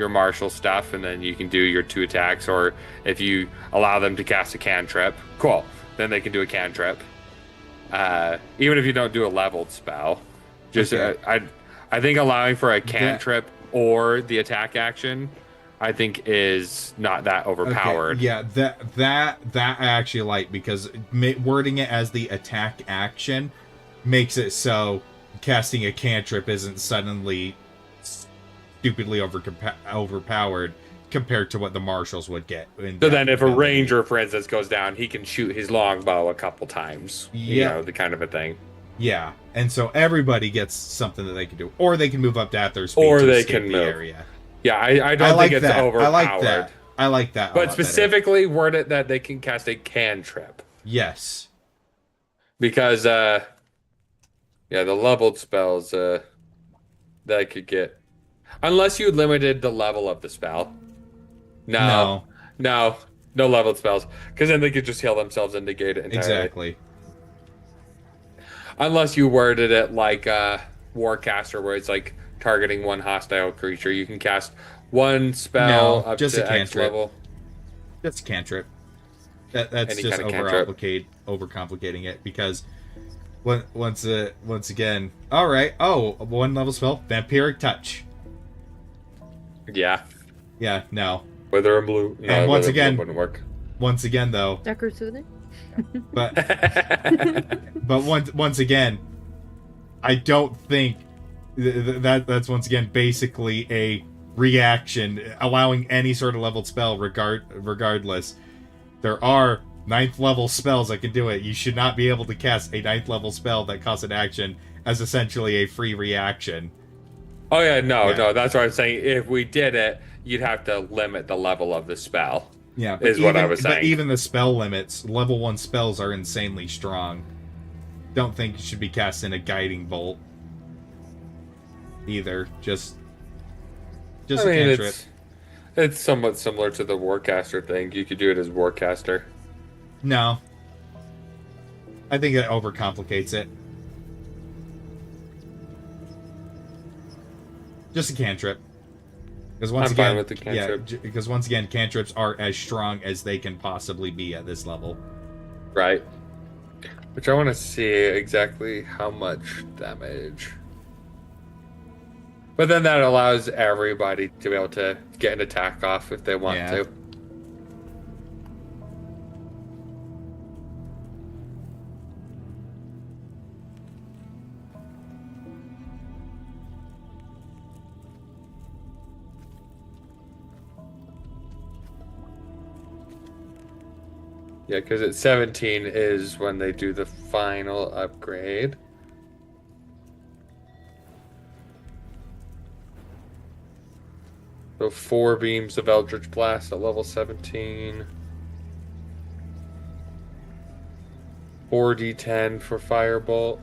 martial stuff, and then you can do your 2 attacks. Or if you allow them to cast a cantrip, cool. Then they can do a cantrip. Even if you don't do a leveled spell. Just okay. I think allowing for a cantrip or the attack action, I think is not that overpowered. Okay. Yeah, that I actually like, because wording it as the attack action makes it so casting a cantrip isn't suddenly stupidly overpowered compared to what the marshals would get. So then if a ranger, for instance, goes down, he can shoot his longbow a couple times. Yeah. You know, the kind of a thing. Yeah, and so everybody gets something that they can do. Or they can move up to at their speed or to they escape can the move. area. Yeah, I don't think it's overpowered. I like that. But specifically word it that they can cast a cantrip. Yes. Because, the leveled spells, that could get... Unless you limited the level of the spell. No leveled spells. Because then they could just heal themselves and negate it entirely. Exactly. Unless you worded it like Warcaster, where it's like targeting one hostile creature. You can cast one spell up just to a X level. Just a cantrip. That's Any just kind of overcomplicating it, because once again, all right. Oh, 1 level spell, Vampiric Touch. Yeah. Yeah. No. Whether I'm blue. No, and once again, wouldn't work. Once again, though. Decker Soothing. But once again, I don't think that's once again basically a reaction, allowing any sort of leveled spell regardless. There are 9th level spells that can do it. You should not be able to cast a 9th level spell that costs an action as essentially a free reaction. Oh yeah, no, that's what I'm saying. If we did it, you'd have to limit the level of the spell. Yeah, what I was saying. But even the spell limits, level 1 spells are insanely strong. Don't think you should be casting a guiding bolt either. Just a cantrip. It's somewhat similar to the Warcaster thing. You could do it as Warcaster. No. I think it overcomplicates it. Just a cantrip. Because once again, fine with the cantrip. Yeah, because once again, cantrips are as strong as they can possibly be at this level. Right. Which I want to see exactly how much damage. But then that allows everybody to be able to get an attack off if they want to. Yeah, because at 17 is when they do the final upgrade. So 4 beams of Eldritch Blast at level 17. 4d10 for Firebolt.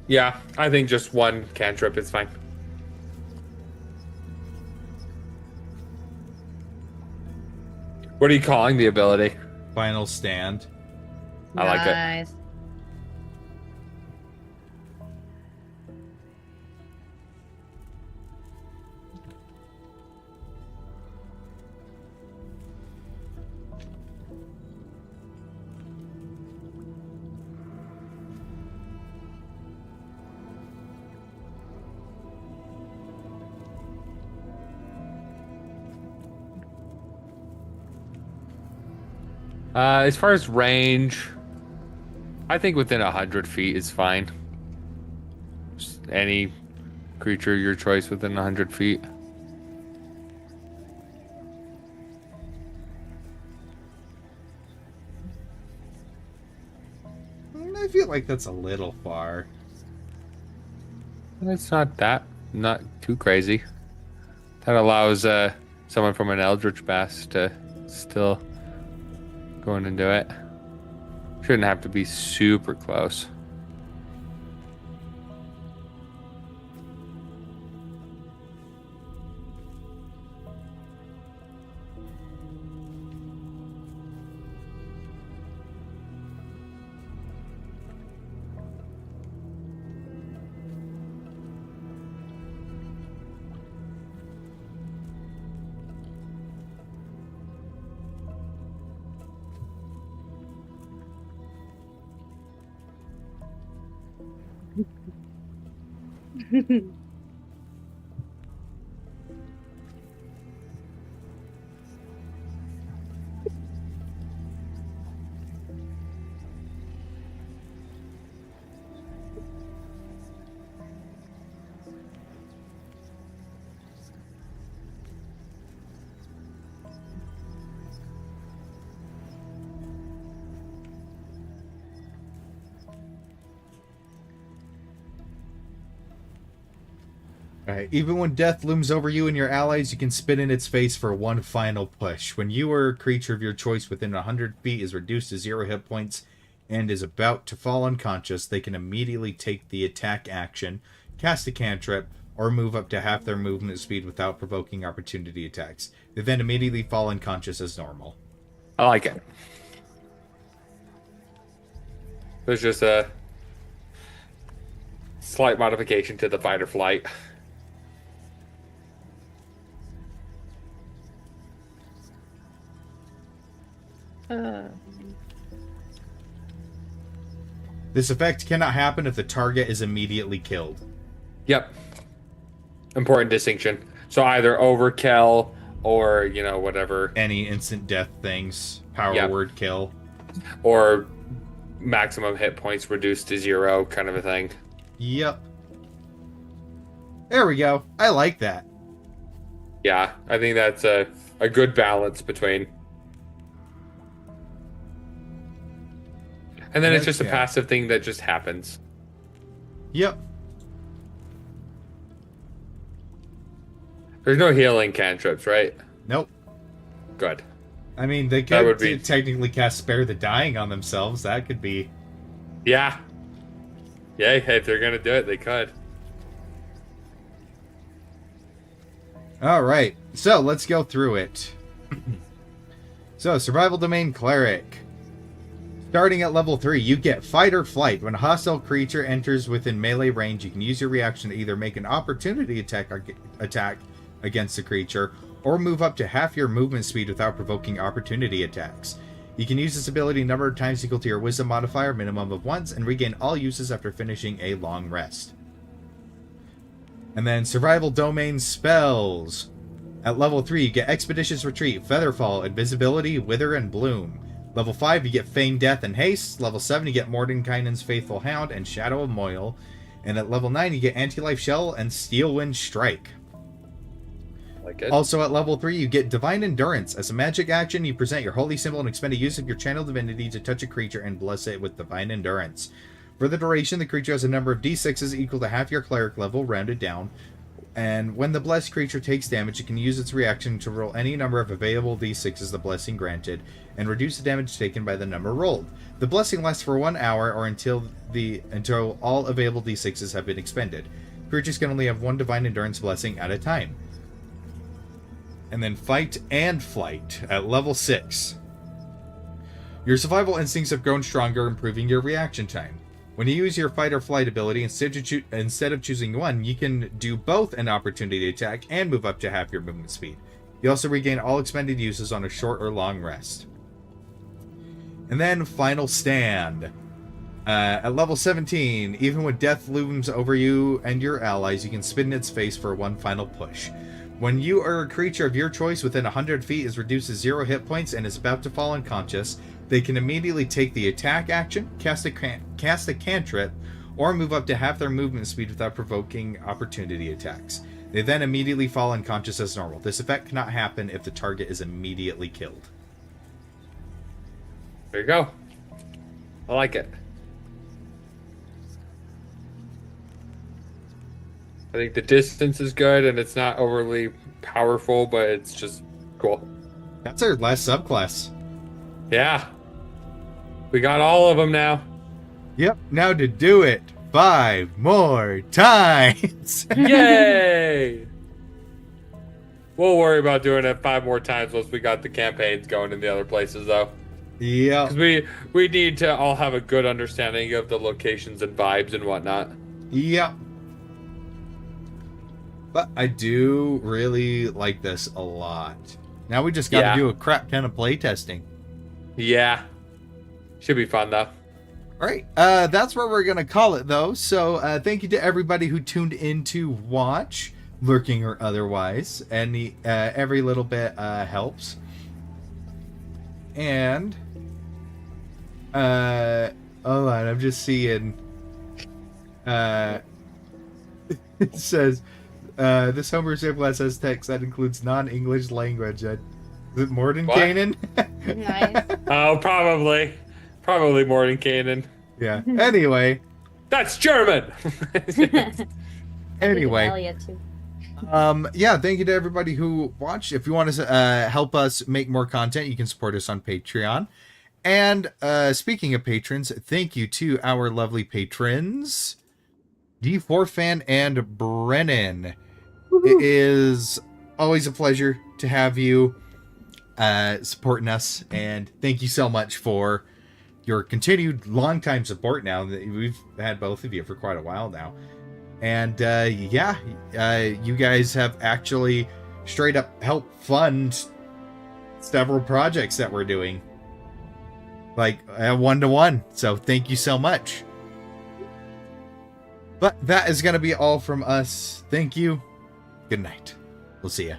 Yeah, I think just 1 cantrip is fine. What are you calling the ability? Final Stand. I like it. As far as range, I think within 100 feet is fine. Just any creature your choice within 100 feet. I feel like that's a little far. It's not too crazy. That allows someone from an Eldritch Blast to still go in and do it. Shouldn't have to be super close. Alright, even when death looms over you and your allies, you can spit in its face for one final push. When you or a creature of your choice within 100 feet is reduced to 0 hit points and is about to fall unconscious, they can immediately take the attack action, cast a cantrip, or move up to half their movement speed without provoking opportunity attacks. They then immediately fall unconscious as normal. I like it. There's just a slight modification to the fight or flight. This effect cannot happen if the target is immediately killed. Yep. Important distinction. So either overkill or, whatever. Any instant death things, power word kill. Or maximum hit points reduced to 0 kind of a thing. Yep. There we go. I like that. Yeah, I think that's a good balance between. And then it's just a passive thing that just happens. Yep. There's no healing cantrips, right? Nope. Good. I mean, they could technically cast Spare the Dying on themselves. That could be... Yeah. Yeah, if they're going to do it, they could. Alright, so let's go through it. So, Survival Domain Cleric. Starting at level 3, you get Fight or Flight. When a hostile creature enters within melee range, you can use your reaction to either make an opportunity attack against the creature, or move up to half your movement speed without provoking opportunity attacks. You can use this ability a number of times equal to your Wisdom modifier, minimum of once, and regain all uses after finishing a long rest. And then Survival Domain Spells. At level 3, you get Expeditious Retreat, Featherfall, Invisibility, Wither, and Bloom. Level 5, you get Feign Death and Haste. Level 7, you get Mordenkainen's Faithful Hound and Shadow of Moyle. And at level 9, you get Anti-Life Shell and Steelwind Strike. Like it. Also at level 3, you get Divine Endurance. As a magic action, you present your holy symbol and expend a use of your channel divinity to touch a creature and bless it with Divine Endurance. For the duration, the creature has a number of d6s equal to half your cleric level, rounded down. And when the blessed creature takes damage, it can use its reaction to roll any number of available d6s the blessing granted, and reduce the damage taken by the number rolled. The blessing lasts for 1 hour or until all available d6s have been expended. Creatures can only have one Divine Endurance blessing at a time. And then Fight and Flight at level 6. Your survival instincts have grown stronger, improving your reaction time. When you use your Fight or Flight ability, instead of choosing one, you can do both an opportunity attack and move up to half your movement speed. You also regain all expended uses on a short or long rest. And then Final Stand. At level 17, even when death looms over you and your allies, you can spit in its face for one final push. When you or a creature of your choice within 100 feet is reduced to 0 hit points and is about to fall unconscious, they can immediately take the attack action, cast a cantrip, or move up to half their movement speed without provoking opportunity attacks. They then immediately fall unconscious as normal. This effect cannot happen if the target is immediately killed. There you go. I like it. think the distance is good, and it's not overly powerful, but it's just cool. That's our last subclass. Yeah. We got all of them now. Yep. Now to do it 5 more times. Yay! We'll worry about doing it 5 more times once we got the campaigns going in the other places, though. Yep. Because we need to all have a good understanding of the locations and vibes and whatnot. Yep. But I do really like this a lot. Now we just got to do a crap ton of playtesting. Yeah. Should be fun, though. All right. That's where we're going to call it, though. So thank you to everybody who tuned in to watch, lurking or otherwise. And every little bit helps. And hold on, I'm just seeing it says this Homer sample has text that includes non-English language. Is it Mordenkainen? Nice. Oh, probably Mordenkainen. Yeah. Anyway. That's German. Anyway. Yeah, thank you to everybody who watched. If you want to help us make more content, you can support us on Patreon. And speaking of patrons, thank you to our lovely patrons, D4Fan and Brennan. It is always a pleasure to have you supporting us, and thank you so much for your continued long-time support now. We've had both of you for quite a while now. And you guys have actually straight up helped fund several projects that we're doing. Like 1-to-1. So thank you so much. But that is going to be all from us. Thank you. Good night. We'll see ya.